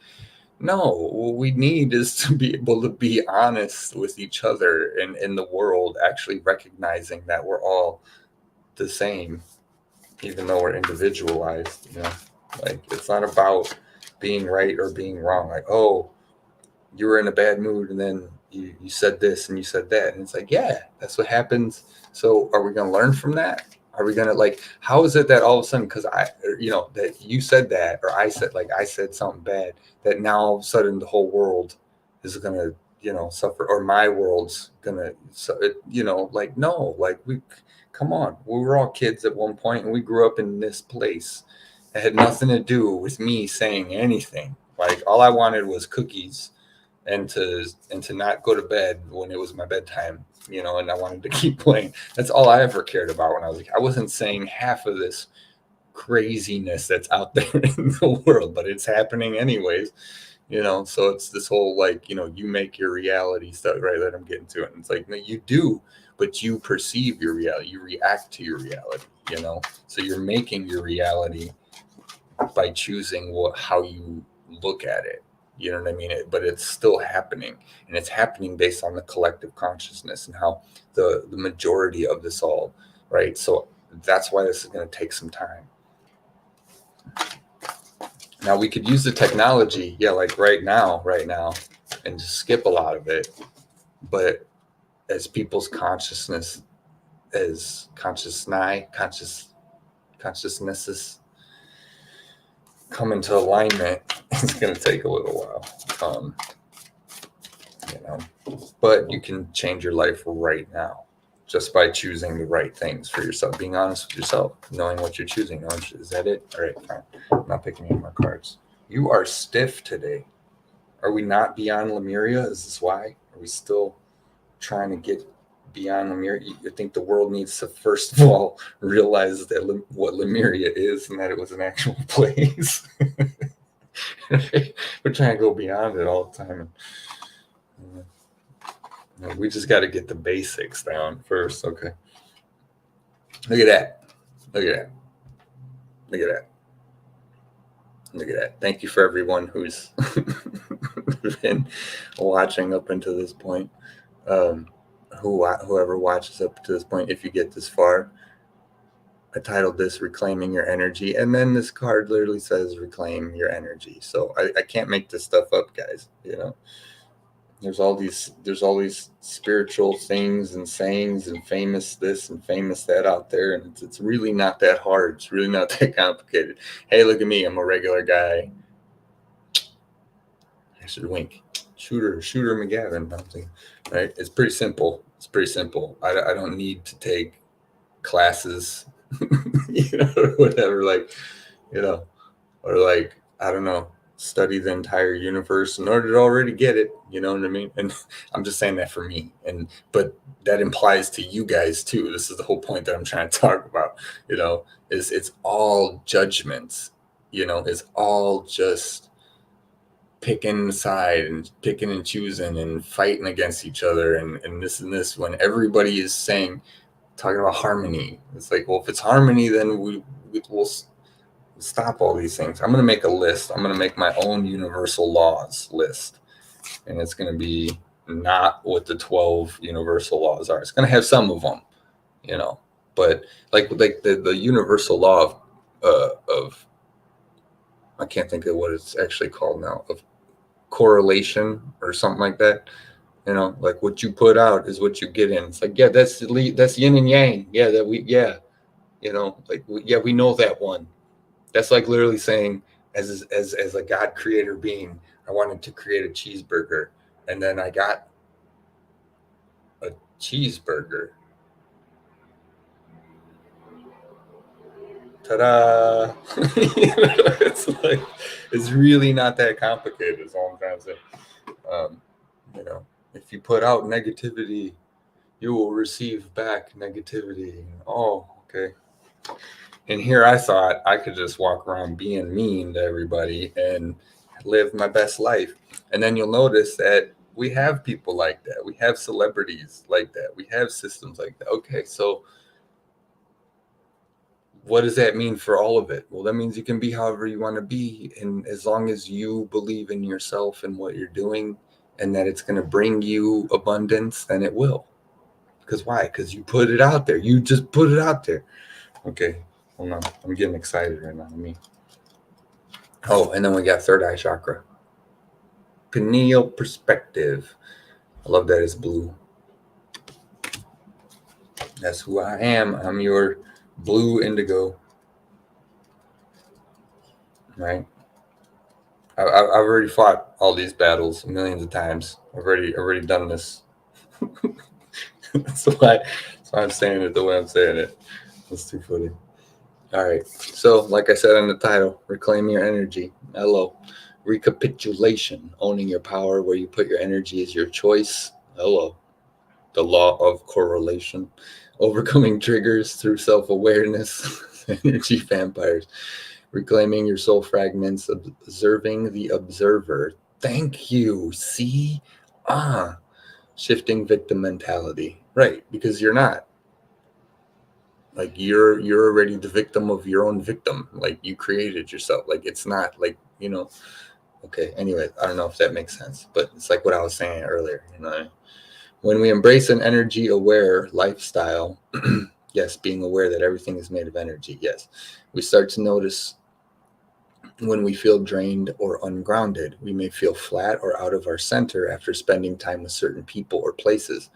no, what we need is to be able to be honest with each other and in the world, actually recognizing that we're all the same, even though we're individualized. Like it's not about being right or being wrong. Like, oh, you were in a bad mood and then you said this and you said that. And it's like, yeah, that's what happens. So are we going to learn from that? Are we going to how is it that all of a sudden, because that you said that, or I said something bad, that now all of a sudden the whole world is going to, suffer, or my world's going to, no, come on. We were all kids at one point and we grew up in this place. It had nothing to do with me saying anything. Like all I wanted was cookies and to not go to bed when it was my bedtime, and I wanted to keep playing. That's all I ever cared about when I was like, I wasn't saying half of this craziness that's out there in the world, but it's happening anyways, so it's this whole you make your reality stuff, right? That I'm getting to it. And it's like, no, you do, but you perceive your reality, you react to your reality, so you're making your reality by choosing how you look at it. You know what I mean? But it's still happening, and it's happening based on the collective consciousness and how the majority of this all, right? So that's why this is going to take some time. Now we could use the technology, like right now, and just skip a lot of it. But as people's consciousness, as consciousnesses come into alignment, it's going to take a little while. But you can change your life right now just by choosing the right things for yourself, being honest with yourself, knowing what you're choosing. Is that it? All right, fine. I'm not picking any more cards. You are stiff today. Are we not beyond Lemuria? Is this why? Are we still trying to get beyond Lemuria? You think the world needs to, first of all, realize that what Lemuria is and that it was an actual place. We're trying to go beyond it all the time. We just got to get the basics down first. Okay. Look at that. Look at that. Look at that. Look at that. Thank you for everyone who's been watching up until this point. Whoever watches up to this point, if you get this far, I titled this Reclaiming Your Energy. And then this card literally says Reclaim Your Energy. So I can't make this stuff up, guys. There's all these spiritual things and sayings and famous this and famous that out there, and it's really not that hard. It's really not that complicated. Hey, look at me, I'm a regular guy. I should wink. Shooter McGavin. Right? It's pretty simple. I don't need to take classes, or whatever. Or I don't know, study the entire universe in order to already get it. You know what I mean? And I'm just saying that for me. But that implies to you guys too. This is the whole point that I'm trying to talk about. Is it's all judgments. It's all just picking a side and picking and choosing and fighting against each other and this when everybody is talking about harmony. It's like, well, if it's harmony, then we'll stop all these things. I'm going to make a list. I'm going to make my own universal laws list. And it's going to be not what the 12 universal laws are. It's going to have some of them, but like the universal law of I can't think of what it's actually called now, of correlation or something like that. You know, like what you put out is what you get in. It's like, yeah, that's yin and yang. Yeah, you know, like we know that one. That's like literally saying, as a God creator being, I wanted to create a cheeseburger, and then I got a cheeseburger. Ta-da! It's like it's really not that complicated. Is all I'm trying to say. Um, you know, if you put out negativity, you will receive back negativity. Oh, okay. And here I thought I could just walk around being mean to everybody and live my best life. And then you'll notice that we have people like that. We have celebrities like that. We have systems like that. Okay, so what does that mean for all of it? Well, that means you can be however you want to be. And as long as you believe in yourself and what you're doing and that it's going to bring you abundance, then it will. Because why? Because you put it out there. You just put it out there. Okay, hold on. I'm getting excited right now. Oh, and then we got third eye chakra. Pineal perspective. I love that it's blue. That's who I am. I'm your blue indigo. Right? I've already fought all these battles millions of times. I've already done this. That's why I'm saying it the way I'm saying it. That's too funny. All right. So, like I said in the title, reclaim your energy. Hello. Recapitulation. Owning your power. Where you put your energy is your choice. Hello. The law of correlation. Overcoming triggers through self-awareness. Energy vampires. Reclaiming your soul fragments. Observing the observer. Thank you. See? Shifting victim mentality. Right. Because you're not. Like you're already the victim of your own victim. Like you created yourself. Like it's not like, you know, okay. Anyway, I don't know if that makes sense, but it's like what I was saying earlier, you know. When we embrace an energy aware lifestyle, yes, being aware that everything is made of energy, yes, we start to notice when we feel drained or ungrounded. We may feel flat or out of our center after spending time with certain people or places.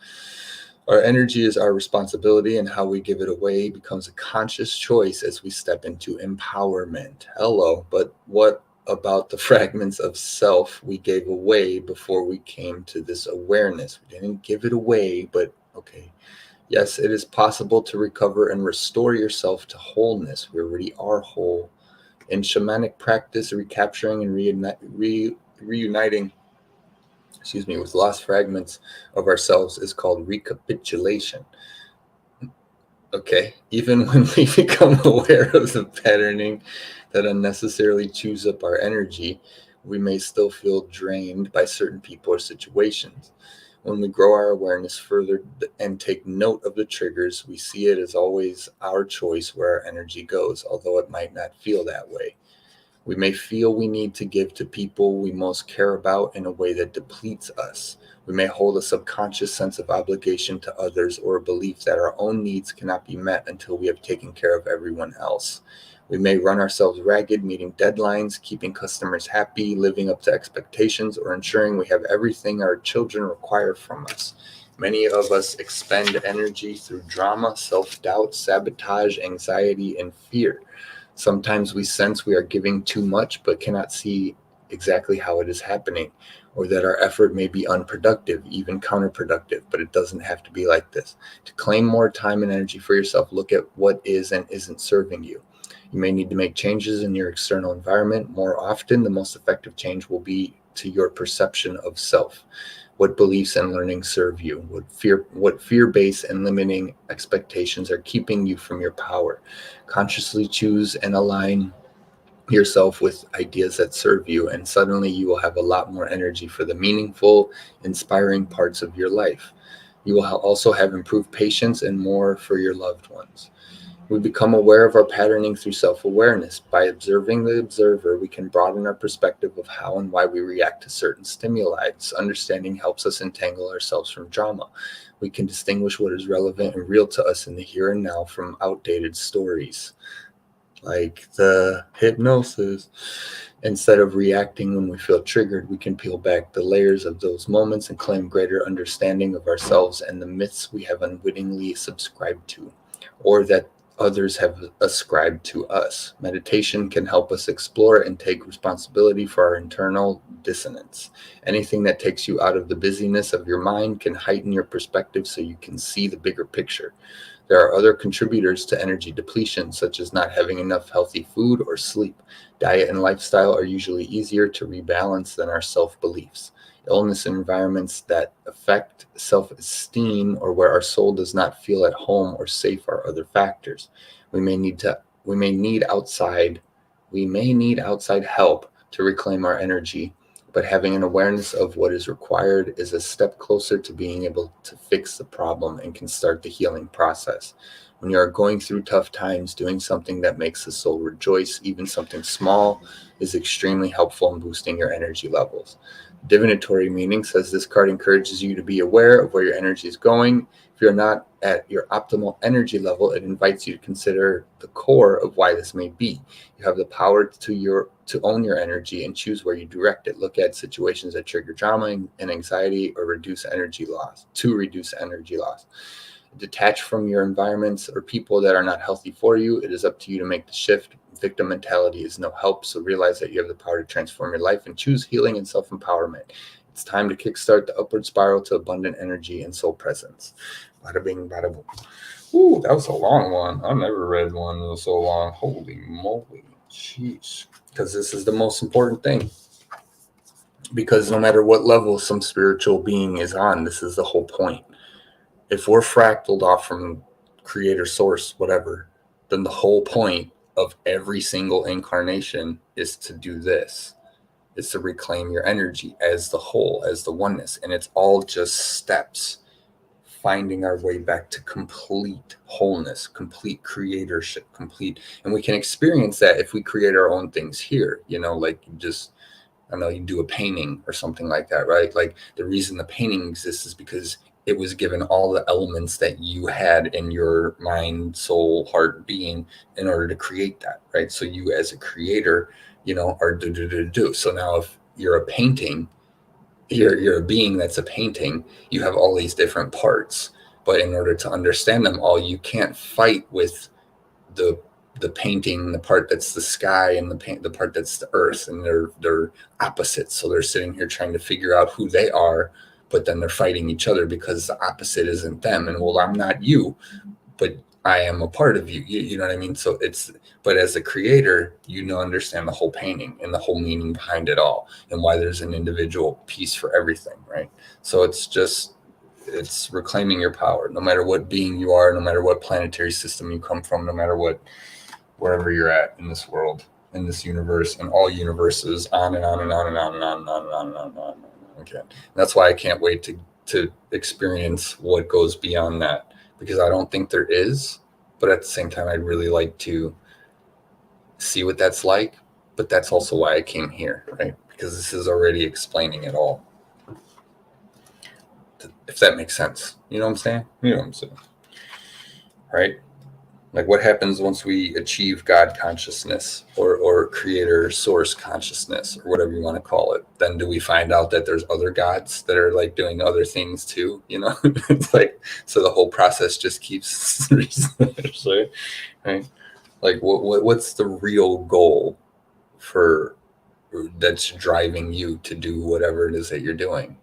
Our energy is our responsibility, and how we give it away becomes a conscious choice as we step into empowerment. Hello, but what about the fragments of self we gave away before we came to this awareness? We didn't give it away, but okay. Yes, it is possible to recover and restore yourself to wholeness. We already are whole. In shamanic practice, recapturing and reuniting with lost fragments of ourselves is called recapitulation. Okay, even when we become aware of the patterning that unnecessarily chews up our energy, we may still feel drained by certain people or situations. When we grow our awareness further and take note of the triggers, we see it as always our choice where our energy goes, although it might not feel that way. We may feel we need to give to people we most care about in a way that depletes us. We may hold a subconscious sense of obligation to others or a belief that our own needs cannot be met until we have taken care of everyone else. We may run ourselves ragged, meeting deadlines, keeping customers happy, living up to expectations, or ensuring we have everything our children require from us. Many of us expend energy through drama, self-doubt, sabotage, anxiety, and fear. Sometimes we sense we are giving too much but cannot see exactly how it is happening, or that our effort may be unproductive, even counterproductive, but it doesn't have to be like this. To claim more time and energy for yourself, look at what is and isn't serving you. You may need to make changes in your external environment. More often, the most effective change will be to your perception of self. What beliefs and learnings serve you? What fear-based and limiting expectations are keeping you from your power? Consciously choose and align yourself with ideas that serve you, and suddenly you will have a lot more energy for the meaningful, inspiring parts of your life. You will also have improved patience and more for your loved ones. We become aware of our patterning through self-awareness. By observing the observer, we can broaden our perspective of how and why we react to certain stimuli. This understanding helps us entangle ourselves from drama. We can distinguish what is relevant and real to us in the here and now from outdated stories. like the hypnosis. Instead of reacting when we feel triggered, we can peel back the layers of those moments and claim greater understanding of ourselves and the myths we have unwittingly subscribed to, or that others have ascribed to us. Meditation can help us explore and take responsibility for our internal dissonance. Anything that takes you out of the busyness of your mind can heighten your perspective so you can see the bigger picture. There are other contributors to energy depletion, such as not having enough healthy food or sleep. Diet and lifestyle are usually easier to rebalance than our self beliefs. Illness and environments that affect self esteem or where our soul does not feel at home or safe are other factors. We may need to we may need outside we may need outside help to reclaim our energy, but having an awareness of what is required is a step closer to being able to fix the problem and can start the healing process. When you are going through tough times, doing something that makes the soul rejoice, even something small, is extremely helpful in boosting your energy levels. Divinatory meaning says this card encourages you to be aware of where your energy is going. If you're not at your optimal energy level, it invites you to consider the core of why this may be. You have the power to own your energy and choose where you direct it. Look at situations that trigger drama and anxiety or reduce energy loss. Detach from your environments or people that are not healthy for you. It is up to you to make the shift. Victim mentality is no help, so realize that you have the power to transform your life and choose healing and self-empowerment. It's time to kickstart the upward spiral to abundant energy and soul presence. Bada bing, bada boom. Ooh, that was a long one. I never read one that was so long. Holy moly. Jeez. Because this is the most important thing. Because no matter what level some spiritual being is on, this is the whole point. If we're fractaled off from creator source, whatever, then the whole point of every single incarnation is to do this. Is to reclaim your energy as the whole, as the oneness. And it's all just steps, finding our way back to complete wholeness, complete creatorship, complete. And we can experience that if we create our own things here, like I know you do a painting or something like that, right? Like the reason the painting exists is because it was given all the elements that you had in your mind, soul, heart, being in order to create that, right? So you as a creator, are do. So now if you're a painting, you're a being that's a painting, you have all these different parts. But in order to understand them all, you can't fight with the painting, the part that's the sky, and the part that's the earth, and they're opposites. So they're sitting here trying to figure out who they are, but then they're fighting each other because the opposite isn't them. And well, I'm not you, but I am a part of you. You know what I mean? So but as a creator, understand the whole painting and the whole meaning behind it all, and why there's an individual piece for everything, right? So it's reclaiming your power, no matter what being you are, no matter what planetary system you come from, no matter wherever you're at in this world, in this universe, and all universes, on and on and on and on and on and on and on and on and on. Okay, and that's why I can't wait to experience what goes beyond that, because I don't think there is, but at the same time, I'd really like to see what that's like. But that's also why I came here, right? Because this is already explaining it all. If that makes sense. You know what I'm saying? You know what I'm saying. Right? Like what happens once we achieve God consciousness or creator source consciousness or whatever you want to call it? Then do we find out that there's other gods that are like doing other things too? It's like, so the whole process just keeps right? Like what's the real goal for that's driving you to do whatever it is that you're doing,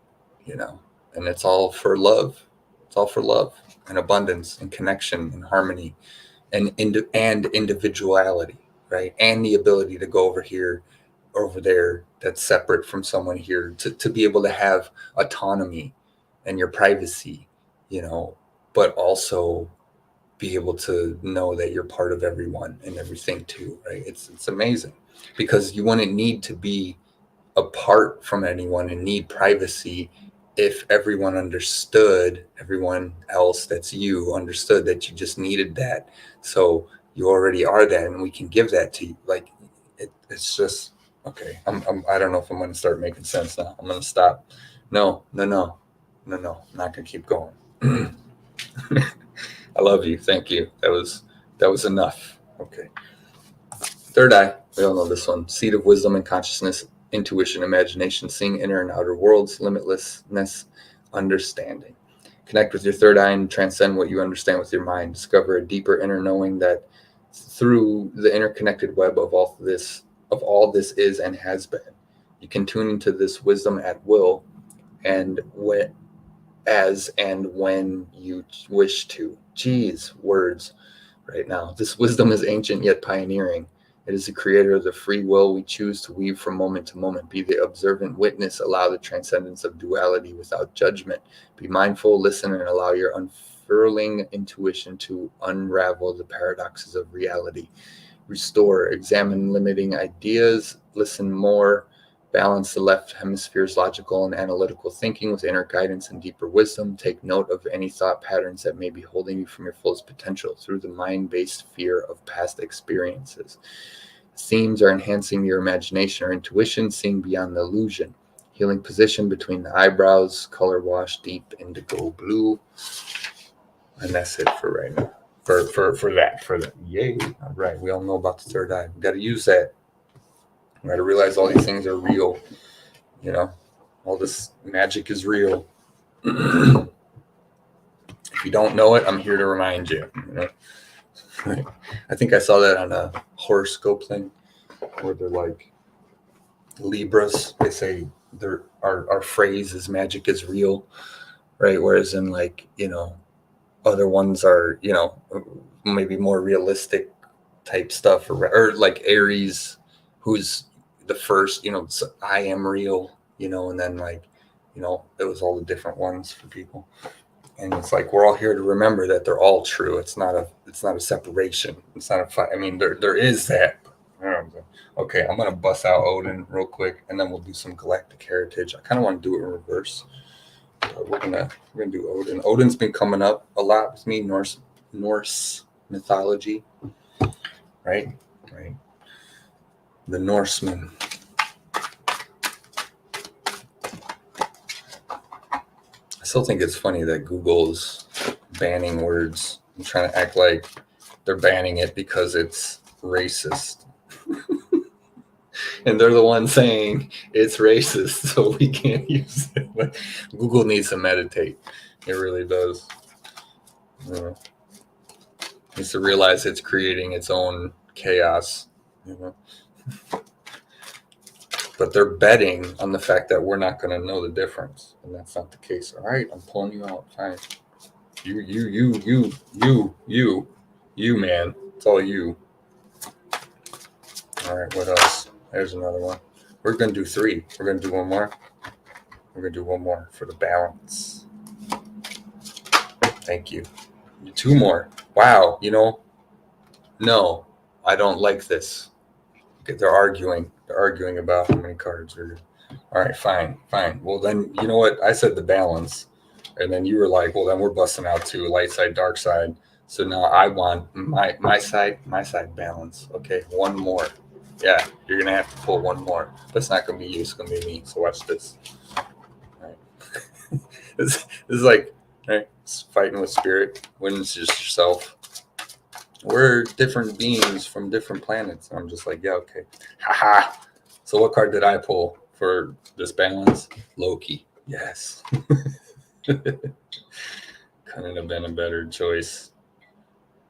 and it's all for love. It's all for love and abundance and connection and harmony and individuality, right? And the ability to go over there, that's separate from someone here, to be able to have autonomy and your privacy, but also be able to know that you're part of everyone and everything too, right? It's amazing, because you wouldn't need to be apart from anyone and need privacy if everyone else that's you understood that you just needed that. So you already are that, and we can give that to you. Like it's just okay. I don't know if I'm going to start making sense now. I'm going to stop. No. I'm not going to keep going. I love you. Thank you. That was enough. Okay. Third eye, we all know this one. Seat of wisdom and consciousness, intuition, imagination, seeing inner and outer worlds, limitlessness, understanding. Connect with your third eye and transcend what you understand with your mind. Discover a deeper inner knowing that through the interconnected web of all this is and has been. You can tune into this wisdom at will and when you wish to. Geez, words right now. This wisdom is ancient yet pioneering. It is the creator of the free will we choose to weave from moment to moment. Be the observant witness. Allow the transcendence of duality without judgment. Be mindful, listen, and allow your unfurling intuition to unravel the paradoxes of reality. Restore, examine limiting ideas, listen more, balance the left hemisphere's logical and analytical thinking with inner guidance and deeper wisdom. Take note of any thought patterns that may be holding you from your fullest potential through the mind-based fear of past experiences. Themes are enhancing your imagination or intuition, seeing beyond the illusion. Healing position between the eyebrows, color wash, deep indigo blue. And that's it for right now. For that. Yay. All right. We all know about the third eye. We got to use that. We got to realize all these things are real. You know, all this magic is real. If you don't know it, I'm here to remind you. You know? I think I saw that on a horoscope thing where they're like Libras. They say our phrase is magic is real, right? Whereas in like, you know, other ones are, you know, maybe more realistic type stuff, or like Aries, who's the first, you know, I am real, you know, and then like, you know, it was all the different ones for people. And it's like, we're all here to remember that they're all true. It's not a separation. It's not a fight. I mean, there is that. Okay, I'm going to bust out Odin real quick, and then we'll do some galactic heritage. I kind of want to do it in reverse. We're gonna do Odin. Odin's been coming up a lot with me. Norse mythology, right? The Norsemen. I still think it's funny that Google's banning words and trying to act like they're banning it because it's racist. And they're the ones saying it's racist, so we can't use it. But Google needs to meditate. It really does. Needs to realize it's creating its own chaos. You know? But they're betting on the fact that we're not going to know the difference, and that's not the case. All right, I'm pulling you out. Fine. You, man. It's all you. All right, what else? There's another one. We're going to do 3. We're going to do one more. We're going to do one more for the balance. Thank you. 2 more. Wow, you know, no, I don't like this. Okay, they're arguing. They're arguing about how many cards are. All right, fine. Well, then, you know what? I said the balance. And then you were like, well, then we're busting out 2, light side, dark side. So now I want my side balance. Okay, 1 more. Yeah, you're going to have to pull 1 more. But it's not going to be you. It's going to be me. So watch this. All right. This is like, right? It's fighting with spirit. Wins just yourself. We're different beings from different planets. And I'm just like, yeah, okay. Haha. So what card did I pull for this balance? Loki. Yes. Couldn't have been a better choice.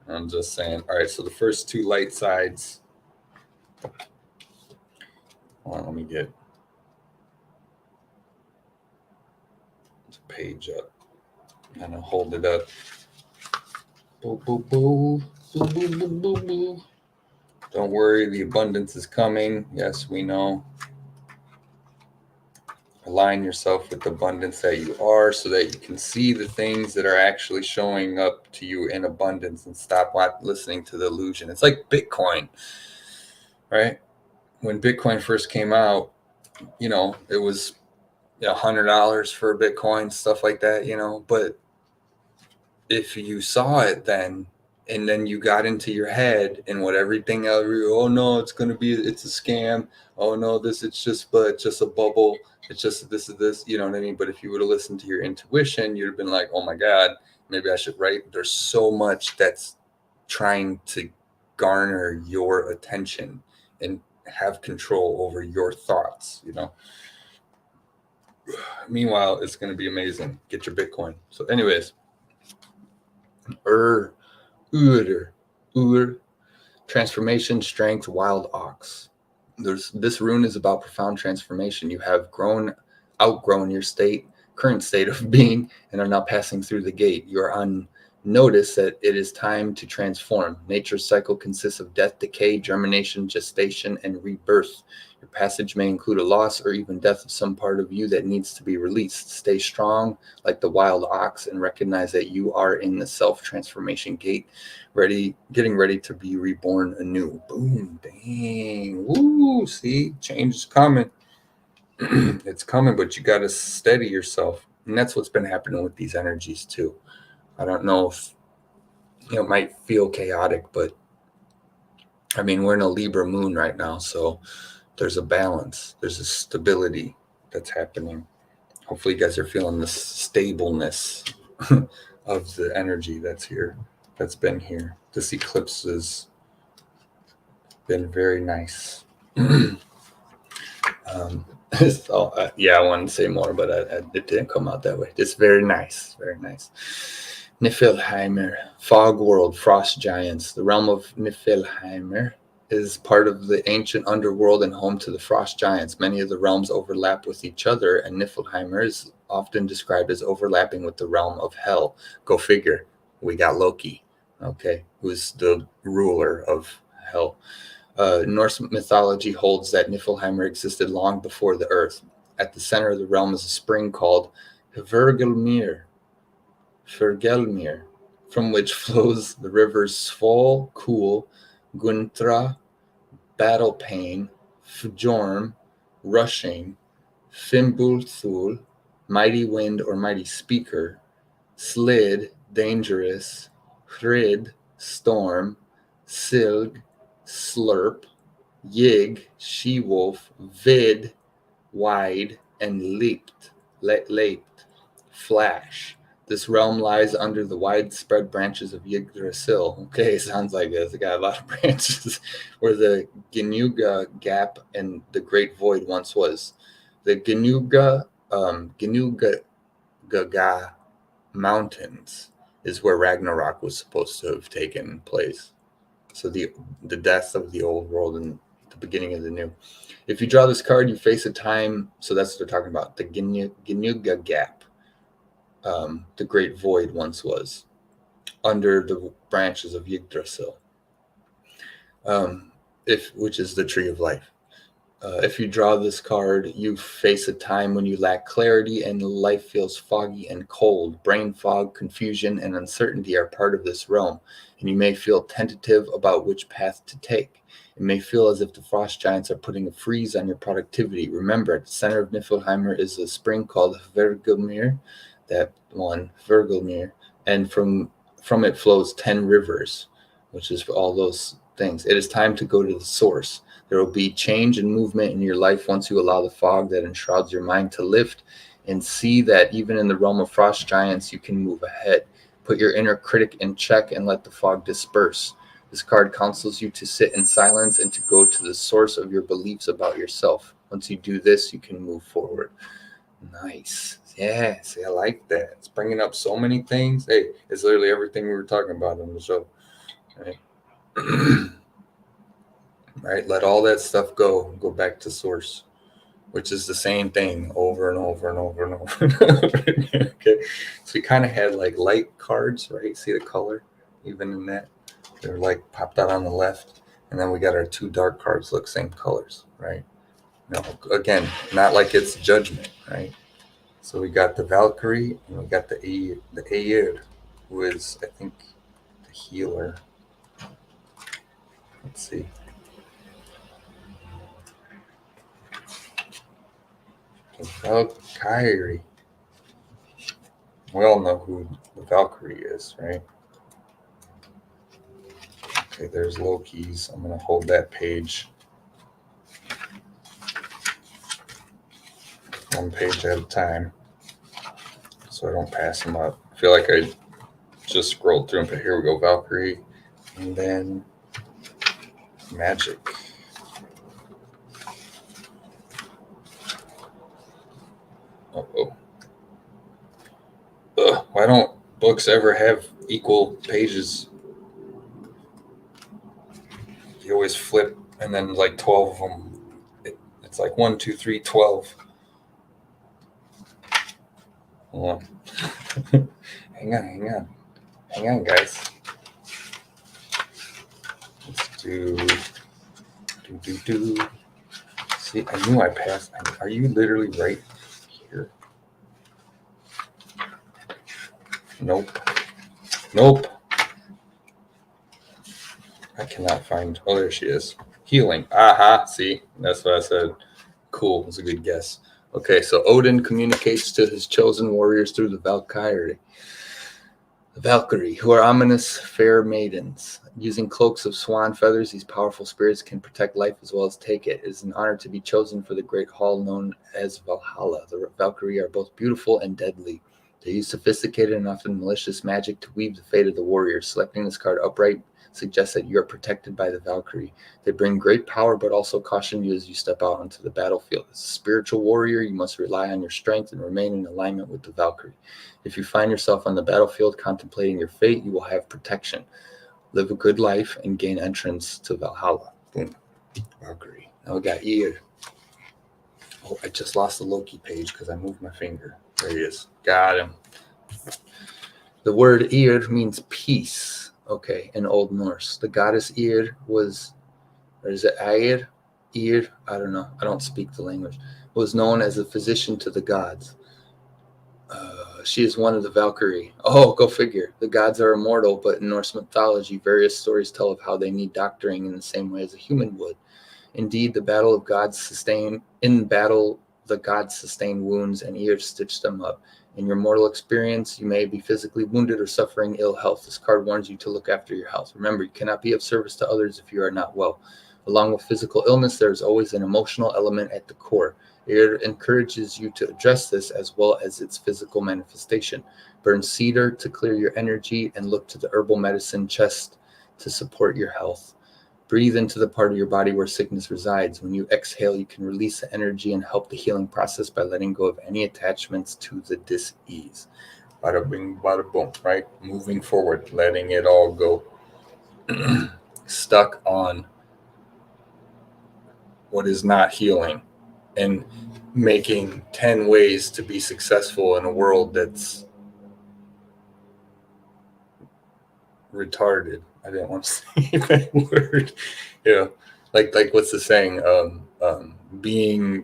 I'm just saying. All right, so the first 2 light sides. Hold on, let me get the page up. And I'll hold it up. Boo, boo, boo. Boo, boo, boo, boo, boo. Don't worry, the abundance is coming. Yes, we know. Align yourself with the abundance that you are so that you can see the things that are actually showing up to you in abundance and stop listening to the illusion. It's like Bitcoin, right? When Bitcoin first came out, you know, it was $100 for a Bitcoin, stuff like that, you know. But if you saw it then, and then you got into your head and what everything else, oh no, it's a scam. Oh no, it's just a bubble. It's just this, you know what I mean? But if you would have listened to your intuition, you'd have been like, oh my God, maybe I should write. There's so much that's trying to garner your attention. and have control over your thoughts, you know. Meanwhile, it's going to be amazing. Get your Bitcoin. So anyways, Ur, transformation, strength, wild ox. This rune is about profound transformation. You have outgrown your current state of being, and are now passing through the gate. You are on notice that it is time to transform. Nature's cycle consists of death, decay, germination, gestation, and rebirth. Your passage may include a loss or even death of some part of you that needs to be released. Stay strong like the wild ox and recognize that you are in the self-transformation gate, getting ready to be reborn anew. Boom, dang, woo, see, change is coming. It's coming, but you got to steady yourself. And that's what's been happening with these energies too. I don't know if, it might feel chaotic, but I mean, we're in a Libra moon right now. So there's a balance. There's a stability that's happening. Hopefully you guys are feeling the stableness of the energy that's here, that's been here. This eclipse has been very nice. So, yeah, I wanted to say more, but it didn't come out that way. It's very nice, very nice. Niflheimer, Fog World, Frost Giants. The realm of Niflheimer is part of the ancient underworld and home to the Frost Giants. Many of the realms overlap with each other, and Niflheimer is often described as overlapping with the realm of Hell. Go figure. We got Loki, okay, who's the ruler of Hell. Norse mythology holds that Niflheimer existed long before the earth. At the center of the realm is a spring called Hvergelmir, from which flows the rivers Svol, Kuhl, Guntra, Battle Pain, Fjorm, Rushing, Fimbulthul, Mighty Wind or Mighty Speaker, Slid, Dangerous, Hrid, Storm, Silg, Slurp, Yig, She-Wolf, Vid, Wide, and Leaped, Flash. This realm lies under the widespread branches of Yggdrasil. Okay, sounds like it's got a lot of branches. Where the Ginuga Gap and the Great Void once was. The Ginuga Mountains is where Ragnarok was supposed to have taken place. So the death of the old world and the beginning of the new. If you draw this card, you face a time. So that's what they're talking about. The Ginuga Gap. The Great Void once was, under the branches of Yggdrasil, which is the tree of life. If you draw this card, you face a time when you lack clarity and life feels foggy and cold. Brain fog, confusion, and uncertainty are part of this realm, and you may feel tentative about which path to take. It may feel as if the Frost Giants are putting a freeze on your productivity. Remember, at the center of Niflheimer is a spring called Hvergelmir, and from it flows 10 rivers, which is for all those things. It is time to go to the source. There will be change and movement in your life once you allow the fog that enshrouds your mind to lift and see that even in the realm of Frost Giants, you can move ahead. Put your inner critic in check and let the fog disperse. This card counsels you to sit in silence and to go to the source of your beliefs about yourself. Once you do this, you can move forward. Nice. Yeah, see, I like that. It's bringing up so many things. Hey, it's literally everything we were talking about on the show. Right? Right? Let all that stuff go. Go back to source, which is the same thing over and over and over and over and over again. Okay. So we kind of had like light cards, right? See the color even in that? They're like popped out on the left. And then we got our two dark cards, look, same colors, right? No, again, not like it's judgment, right? So we got the Valkyrie and we got the Air, who is, I think, the healer. Let's see. The Valkyrie. We all know who the Valkyrie is, right? Okay, there's Loki's. I'm going to hold that page. One page at a time, so I don't pass them up. I feel like I just scrolled through them, but here we go, Valkyrie, and then Magic. Why don't books ever have equal pages? You always flip, and then like 12 of them. It's like 1, 2, 3, 12. Hold on. Hang on, guys. Let's do. See, I knew I passed. Are you literally right here? Nope. I cannot find. Oh, there she is. Healing. Aha. See, that's what I said. Cool. It's a good guess. Okay, so Odin communicates to his chosen warriors through the Valkyrie. The Valkyrie, who are ominous fair maidens. Using cloaks of swan feathers, these powerful spirits can protect life as well as take it. It is an honor to be chosen for the great hall known as Valhalla. The Valkyrie are both beautiful and deadly. They use sophisticated and often malicious magic to weave the fate of the warriors. Selecting this card upright suggests that you are protected by the Valkyrie. They bring great power, but also caution you as you step out onto the battlefield. As a spiritual warrior, you must rely on your strength and remain in alignment with the Valkyrie. If you find yourself on the battlefield contemplating your fate, you will have protection. Live a good life and gain entrance to Valhalla. Boom. Valkyrie. Now we got Eir. Oh, I just lost the Loki page because I moved my finger. There he is. Got him. The word Eir means peace. Okay, in Old Norse. The goddess Eir was, or is it Eir? Eir? I don't know. I don't speak the language. Was known as a physician to the gods. She is one of the Valkyrie. Oh, go figure. The gods are immortal, but in Norse mythology, various stories tell of how they need doctoring in the same way as a human would. Indeed, the gods sustain wounds, and Eir stitched them up. In your mortal experience, you may be physically wounded or suffering ill health. This card warns you to look after your health. Remember, you cannot be of service to others if you are not well. Along with physical illness, there is always an emotional element at the core. It encourages you to address this as well as its physical manifestation. Burn cedar to clear your energy and look to the herbal medicine chest to support your health. Breathe into the part of your body where sickness resides. When you exhale, you can release the energy and help the healing process by letting go of any attachments to the dis-ease. Bada bing, bada boom, right? Moving forward, letting it all go. Stuck on what is not healing and making 10 ways to be successful in a world that's retarded. I didn't want to say that word. Like what's the saying? Being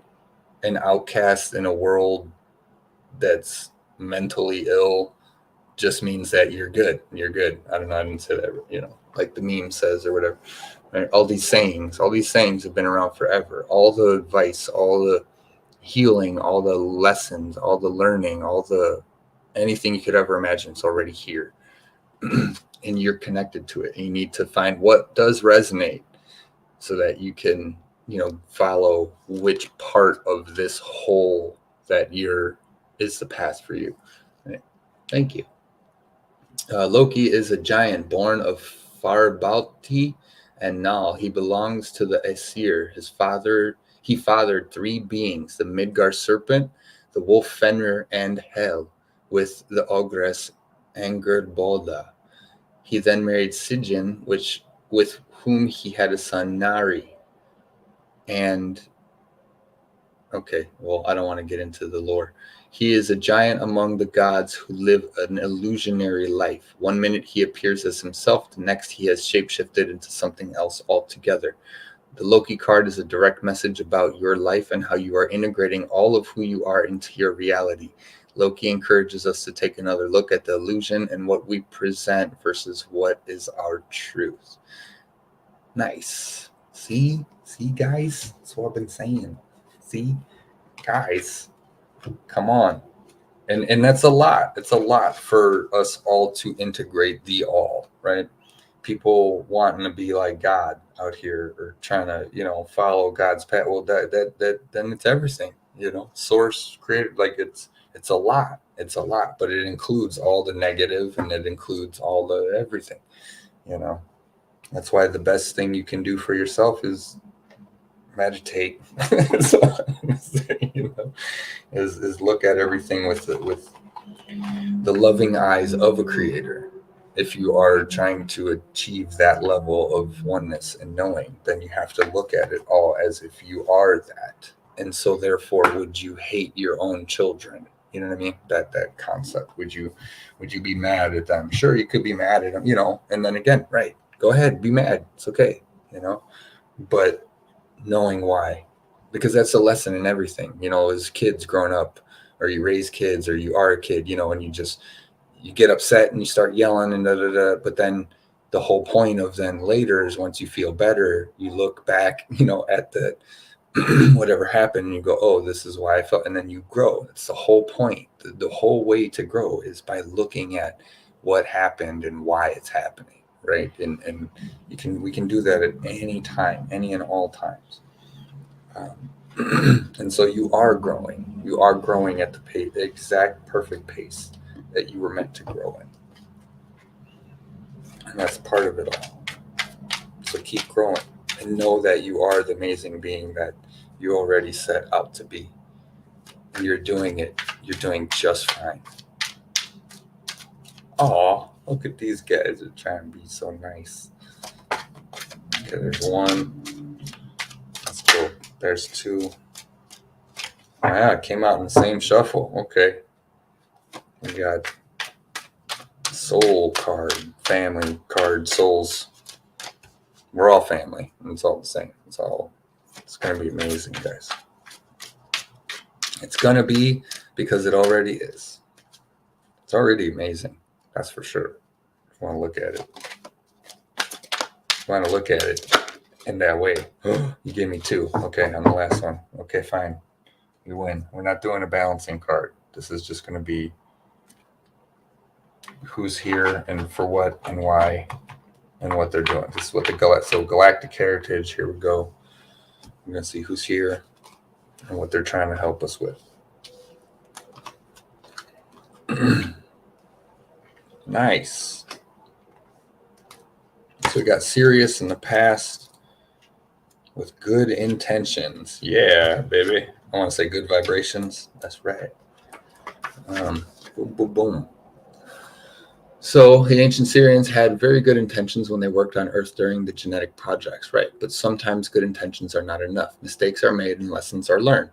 an outcast in a world that's mentally ill just means that you're good. You're good. I don't know. I didn't say that. Like the meme says or whatever. Right? All these sayings have been around forever. All the advice, all the healing, all the lessons, all the learning, anything you could ever imagine, it's already here. And you're connected to it. And you need to find what does resonate so that you can, follow which part of this whole that is the path for you. Right. Thank you. Loki is a giant born of Farbalti and Nal. He belongs to the Aesir. He fathered 3 beings, the Midgard serpent, the wolf Fenrir, and Hel, with the ogress Angerboda. He then married Sigyn, with whom he had a son, Nari. And, okay, well, I don't want to get into the lore. He is a giant among the gods who live an illusionary life. One minute he appears as himself, the next he has shapeshifted into something else altogether. The Loki card is a direct message about your life and how you are integrating all of who you are into your reality. Loki encourages us to take another look at the illusion and what we present versus what is our truth. Nice. See, guys? That's what I've been saying. See, guys, come on. And that's a lot. It's a lot for us all to integrate the all, right? People wanting to be like God out here or trying to, follow God's path. Well, that then it's everything, source, creator, like it's a lot. It's a lot, but it includes all the negative and it includes all the everything, That's why the best thing you can do for yourself is meditate. So, is look at everything with the loving eyes of a creator. If you are trying to achieve that level of oneness and knowing, then you have to look at it all as if you are that. And so therefore, would you hate your own children? You know what I mean? That concept. Would you be mad at them? Sure, you could be mad at them, and then again, right, go ahead, be mad. It's okay, but knowing why, because that's a lesson in everything, as kids growing up, or you raise kids, or you are a kid, and you get upset and you start yelling and but then the whole point of then later is once you feel better, you look back, at the whatever happened, and you go, oh, this is why I felt, and then you grow. It's the whole point. The whole way to grow is by looking at what happened and why it's happening, right? And we can do that at any time, any and all times. And so you are growing. You are growing at the exact perfect pace that you were meant to grow in. And that's part of it all. So keep growing and know that you are the amazing being that you already set out to be. And you're doing it. You're doing just fine. Aw, look at these guys. They're trying to be so nice. Okay, there's one. That's cool. There's two. Oh, yeah, it came out in the same shuffle. Okay. We got soul card, family card, souls. We're all family. It's all the same. It's going to be amazing, guys. It's going to be, because it already is. It's already amazing. That's for sure. If you want to look at it. If you want to look at it in that way. You gave me two. Okay, I'm the last one. Okay, fine. You win. We're not doing a balancing card. This is just going to be who's here and for what and why and what they're doing. This is what galactic heritage. Here we go. We're going to see who's here and what they're trying to help us with. Nice. So we got Sirius in the past with good intentions. Yeah, baby. I want to say good vibrations. That's right. Boom, boom, boom. So the ancient Syrians had very good intentions when they worked on Earth during the genetic projects, right? But sometimes good intentions are not enough. Mistakes are made and lessons are learned.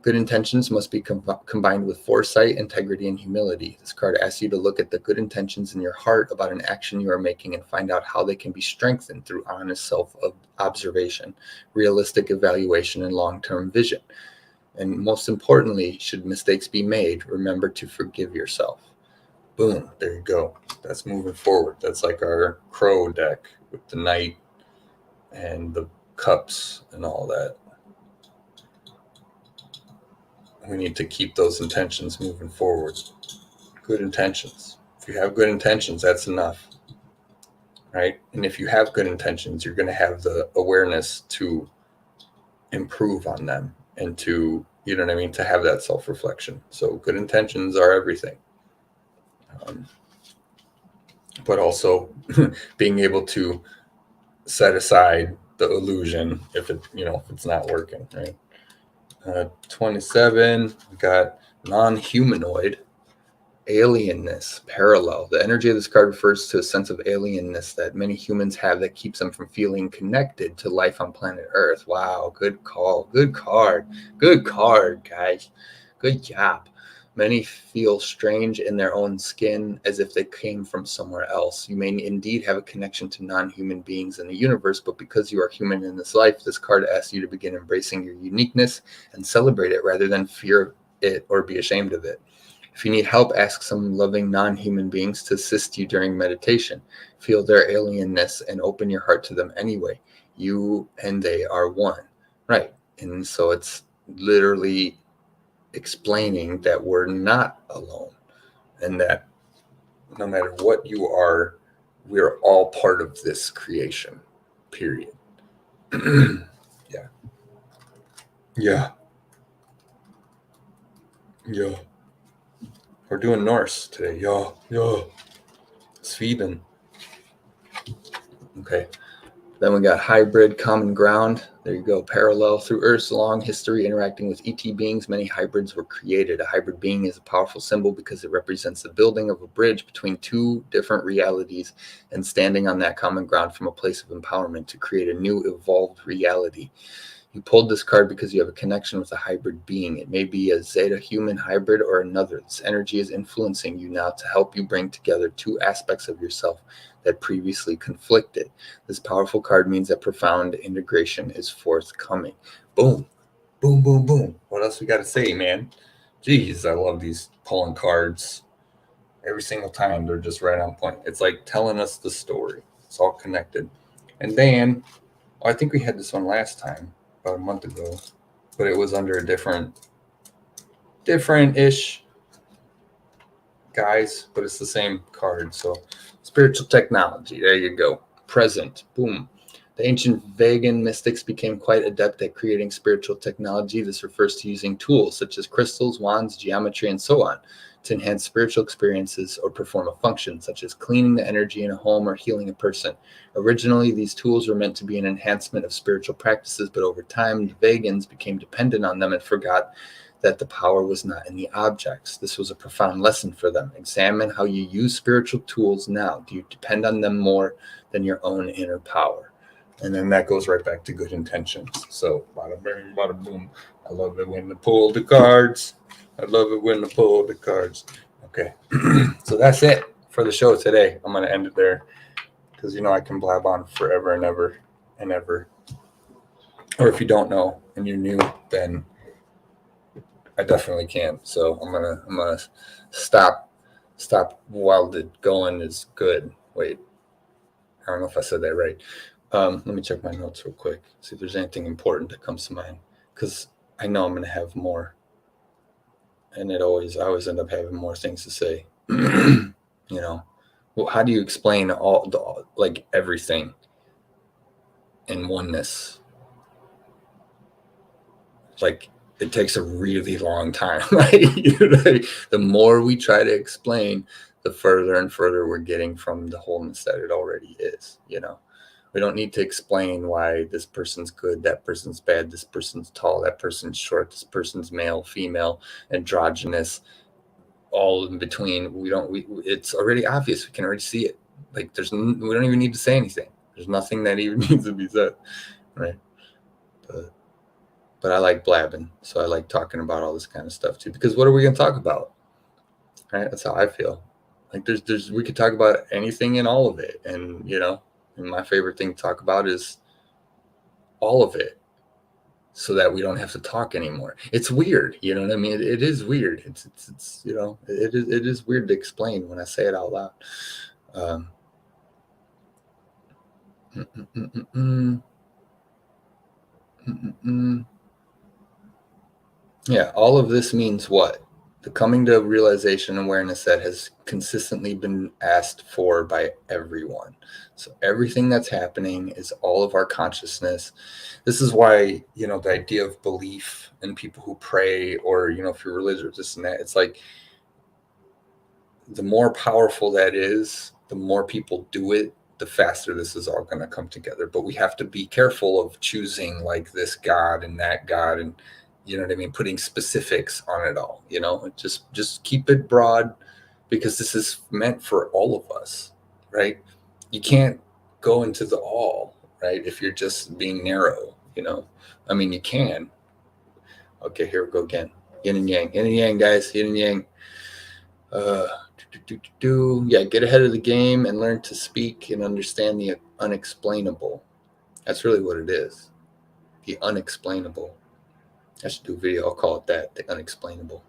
Good intentions must be combined with foresight, integrity, and humility. This card asks you to look at the good intentions in your heart about an action you are making and find out how they can be strengthened through honest self-observation, realistic evaluation, and long-term vision. And most importantly, should mistakes be made, remember to forgive yourself. Boom, there you go. That's moving forward. That's like our crow deck with the knight and the cups and all that. We need to keep those intentions moving forward. Good intentions. If you have good intentions, that's enough, right? And if you have good intentions, you're going to have the awareness to improve on them and to, to have that self-reflection. So good intentions are everything. But also being able to set aside the illusion if it's not working, right? 27, we got non-humanoid, alienness, parallel. The energy of this card refers to a sense of alienness that many humans have that keeps them from feeling connected to life on planet Earth. Wow, good call. Good card. Good card, guys. Good job. Many feel strange in their own skin as if they came from somewhere else. You may indeed have a connection to non-human beings in the universe, but because you are human in this life, this card asks you to begin embracing your uniqueness and celebrate it rather than fear it or be ashamed of it. If you need help, ask some loving non-human beings to assist you during meditation. Feel their alienness and open your heart to them anyway. You and they are one, right? And so it's literally explaining that we're not alone and that no matter what you are, we're all part of this creation, period. Yeah. We're doing Norse today. Yeah. Sweden. Okay. Then we got hybrid, common ground. There you go. Parallel. Through Earth's long history interacting with ET beings, many hybrids were created. A hybrid being is a powerful symbol because it represents the building of a bridge between two different realities and standing on that common ground from a place of empowerment to create a new evolved reality. You pulled this card because you have a connection with a hybrid being. It may be a Zeta human hybrid or another. This energy is influencing you now to help you bring together two aspects of yourself that previously conflicted. This powerful card means that profound integration is forthcoming. Boom, boom, boom, boom. What else we got to say, man? Jeez, I love these pulling cards. Every single time, they're just right on point. It's like telling us the story. It's all connected. And then, I think we had this one last time, about a month ago, but it was under a different-ish guys, but it's the same card. So spiritual technology, there you go. Present, boom. The ancient Vegan mystics became quite adept at creating spiritual technology. This refers to using tools such as crystals, wands, geometry, and so on to enhance spiritual experiences or perform a function such as cleaning the energy in a home or healing a person. Originally, these tools were meant to be an enhancement of spiritual practices, but over time, the Vegans became dependent on them and forgot that the power was not in the objects. This was a profound lesson for them. Examine how you use spiritual tools now. Do you depend on them more than your own inner power? And then that goes right back to good intentions. So, bada bing, bada boom. I love it when they pull the cards. I love it when they pull the cards. Okay. So that's it for the show today. I'm going to end it there because, I can blab on forever and ever and ever. Or if you don't know and you're new, then I definitely can. So I'm gonna stop while the going is good. Wait, I don't know if I said that right. Let me check my notes real quick. See if there's anything important that comes to mind, because I know I'm gonna have more, and I always end up having more things to say. Well, how do you explain everything in oneness? Like, it takes a really long time. The more we try to explain, the further and further we're getting from the wholeness that it already is. We don't need to explain why this person's good, that person's bad, this person's tall, that person's short, this person's male, female, androgynous, all in between. It's already obvious. We can already see it. Like, we don't even need to say anything. There's nothing that even needs to be said, right? But I like blabbing, so I like talking about all this kind of stuff too. Because what are we going to talk about? Right? That's how I feel. Like, we could talk about anything and all of it, and and my favorite thing to talk about is all of it, so that we don't have to talk anymore. It's weird, you know what I mean? It is weird. It's it is weird to explain when I say it out loud. Yeah, all of this means what? The coming to realization awareness that has consistently been asked for by everyone. So everything that's happening is all of our consciousness. This is why, the idea of belief in people who pray, or, if you're religious, this and that, it's like, the more powerful that is, the more people do it, the faster this is all going to come together. But we have to be careful of choosing like this God and that God, and you know what I mean, putting specifics on it all. Just keep it broad, because this is meant for all of us, right? You can't go into the all, right, if you're just being narrow. I mean, you can. Okay, here we go again. Yin and yang, guys. Yin and yang. Yeah, get ahead of the game and learn to speak and understand the unexplainable. That's really what it is. The unexplainable. I should do a video. I'll call it that, the unexplainable.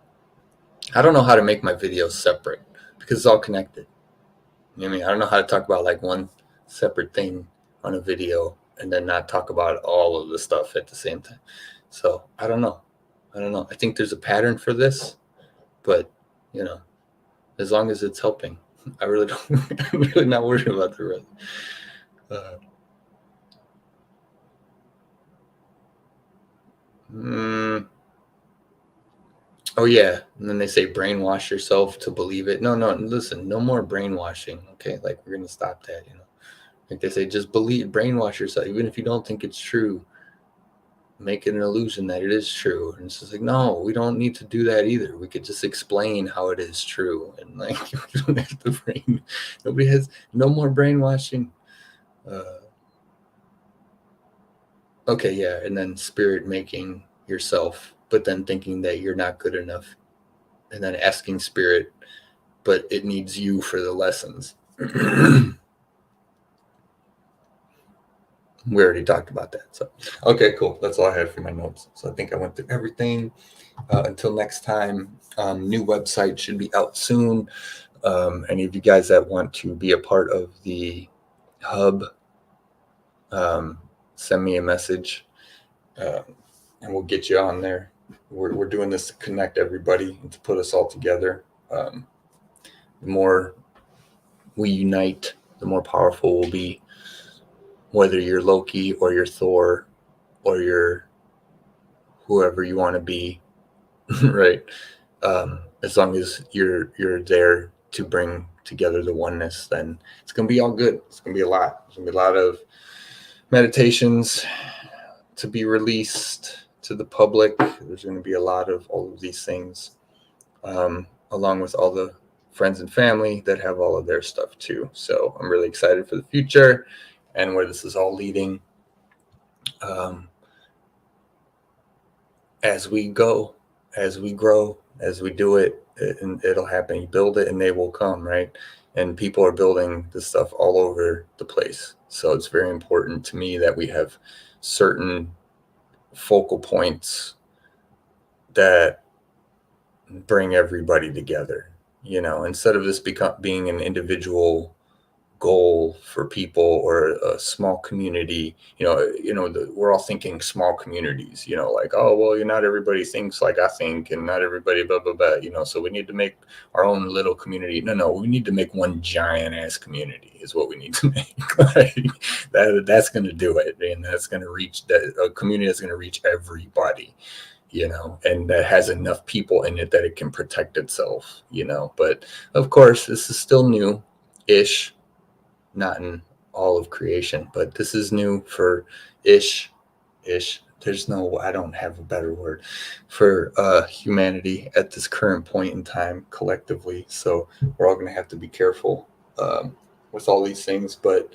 I don't know how to make my videos separate, because it's all connected. You know what I mean? I don't know how to talk about like one separate thing on a video and then not talk about all of the stuff at the same time. So I don't know. I think there's a pattern for this, but as long as it's helping, I really don't. I'm really not worried about the rest. Oh yeah, and then they say brainwash yourself to believe it. No, listen, no more brainwashing. Okay, like, we're gonna stop that. Like they say, just believe, brainwash yourself. Even if you don't think it's true, make it an illusion that it is true. And it's just like, no, we don't need to do that either. We could just explain how it is true. And like, we don't have to brain. Nobody has no more brainwashing. Okay, yeah. And then spirit making yourself, but then thinking that you're not good enough. And then asking spirit, but it needs you for the lessons. We already talked about that. So, okay, cool. That's all I had for my notes. So I think I went through everything. Until next time, new website should be out soon. Any of you guys that want to be a part of the hub, send me a message, and we'll get you on there. We're doing this to connect everybody and to put us all together. The more we unite, the more powerful we'll be. Whether you're Loki or you're Thor or you're whoever you want to be, right? As long as you're there to bring together the oneness, then it's gonna be all good. It's gonna be a lot. There's gonna be a lot of meditations to be released to the public. There's gonna be a lot of all of these things, along with all the friends and family that have all of their stuff too. So I'm really excited for the future and where this is all leading. As we go, as we grow, as we do it, it'll happen. You build it and they will come, right? And people are building this stuff all over the place. So it's very important to me that we have certain focal points that bring everybody together, instead of this being an individual goal for people or a small community. We're all thinking small communities, like, oh, well, not everybody thinks like I think, and not everybody blah blah blah, so we need to make our own little community. No, we need to make one giant ass community is what we need to make. Like, that's going to do it, and that's going to reach a community that's going to reach everybody, and that has enough people in it that it can protect itself, but of course this is still new-ish, not in all of creation, but this is new for ish. I don't have a better word for humanity at this current point in time collectively. So we're all going to have to be careful with all these things, but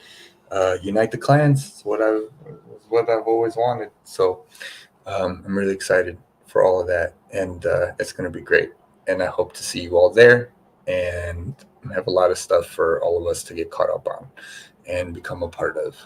unite the clans is what I've always wanted. So I'm really excited for all of that, and it's going to be great. And I hope to see you all there, and have a lot of stuff for all of us to get caught up on and become a part of.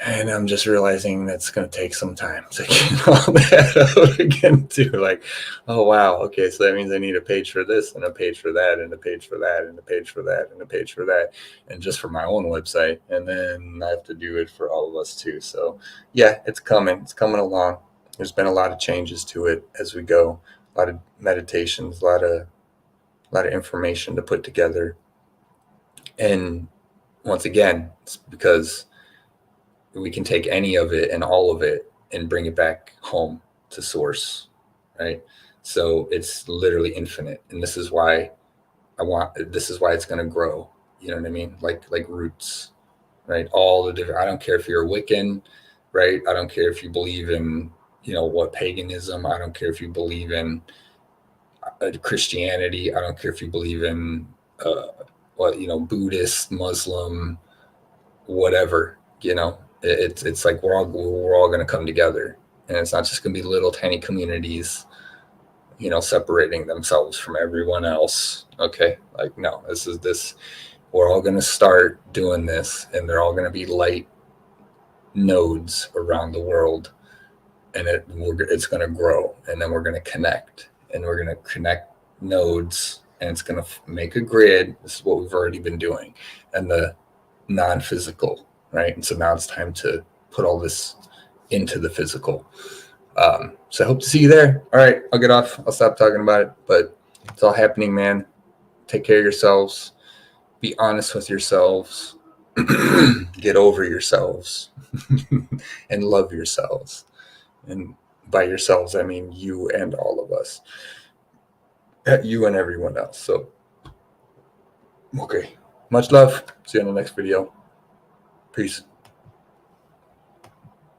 And I'm just realizing that's going to take some time to get all that out again too. Like, oh wow, okay, so that means I need a page for this and a page for that and a page for that and a page for that and a page for that, and just for my own website. And then I have to do it for all of us too. So yeah, it's coming along. There's been a lot of changes to it as we go. A lot of meditations, a lot of information to put together. And once again, it's because we can take any of it and all of it and bring it back home to source, right? So it's literally infinite. And this is why it's going to grow. You know what I mean? Like roots, right? All the different, I don't care if you're a Wiccan, right? I don't care if you believe in, what paganism. I don't care if you believe in Christianity. I don't care if you believe in Buddhist, Muslim, whatever. It's like we're all going to come together, and it's not just going to be little tiny communities, separating themselves from everyone else. Okay, like no, this. We're all going to start doing this, and they're all going to be light nodes around the world, and it's going to grow, and then we're going to connect. And we're going to connect nodes, and it's going to make a grid. This is what we've already been doing, and the non-physical, right? And so now it's time to put all this into the physical. So I hope to see you there. All right, I'll get off. I'll stop talking about it, but it's all happening, man. Take care of yourselves. Be honest with yourselves. Get over yourselves and love yourselves. And by yourselves, I mean you and all of us. You and everyone else. So, okay. Much love. See you in the next video. Peace.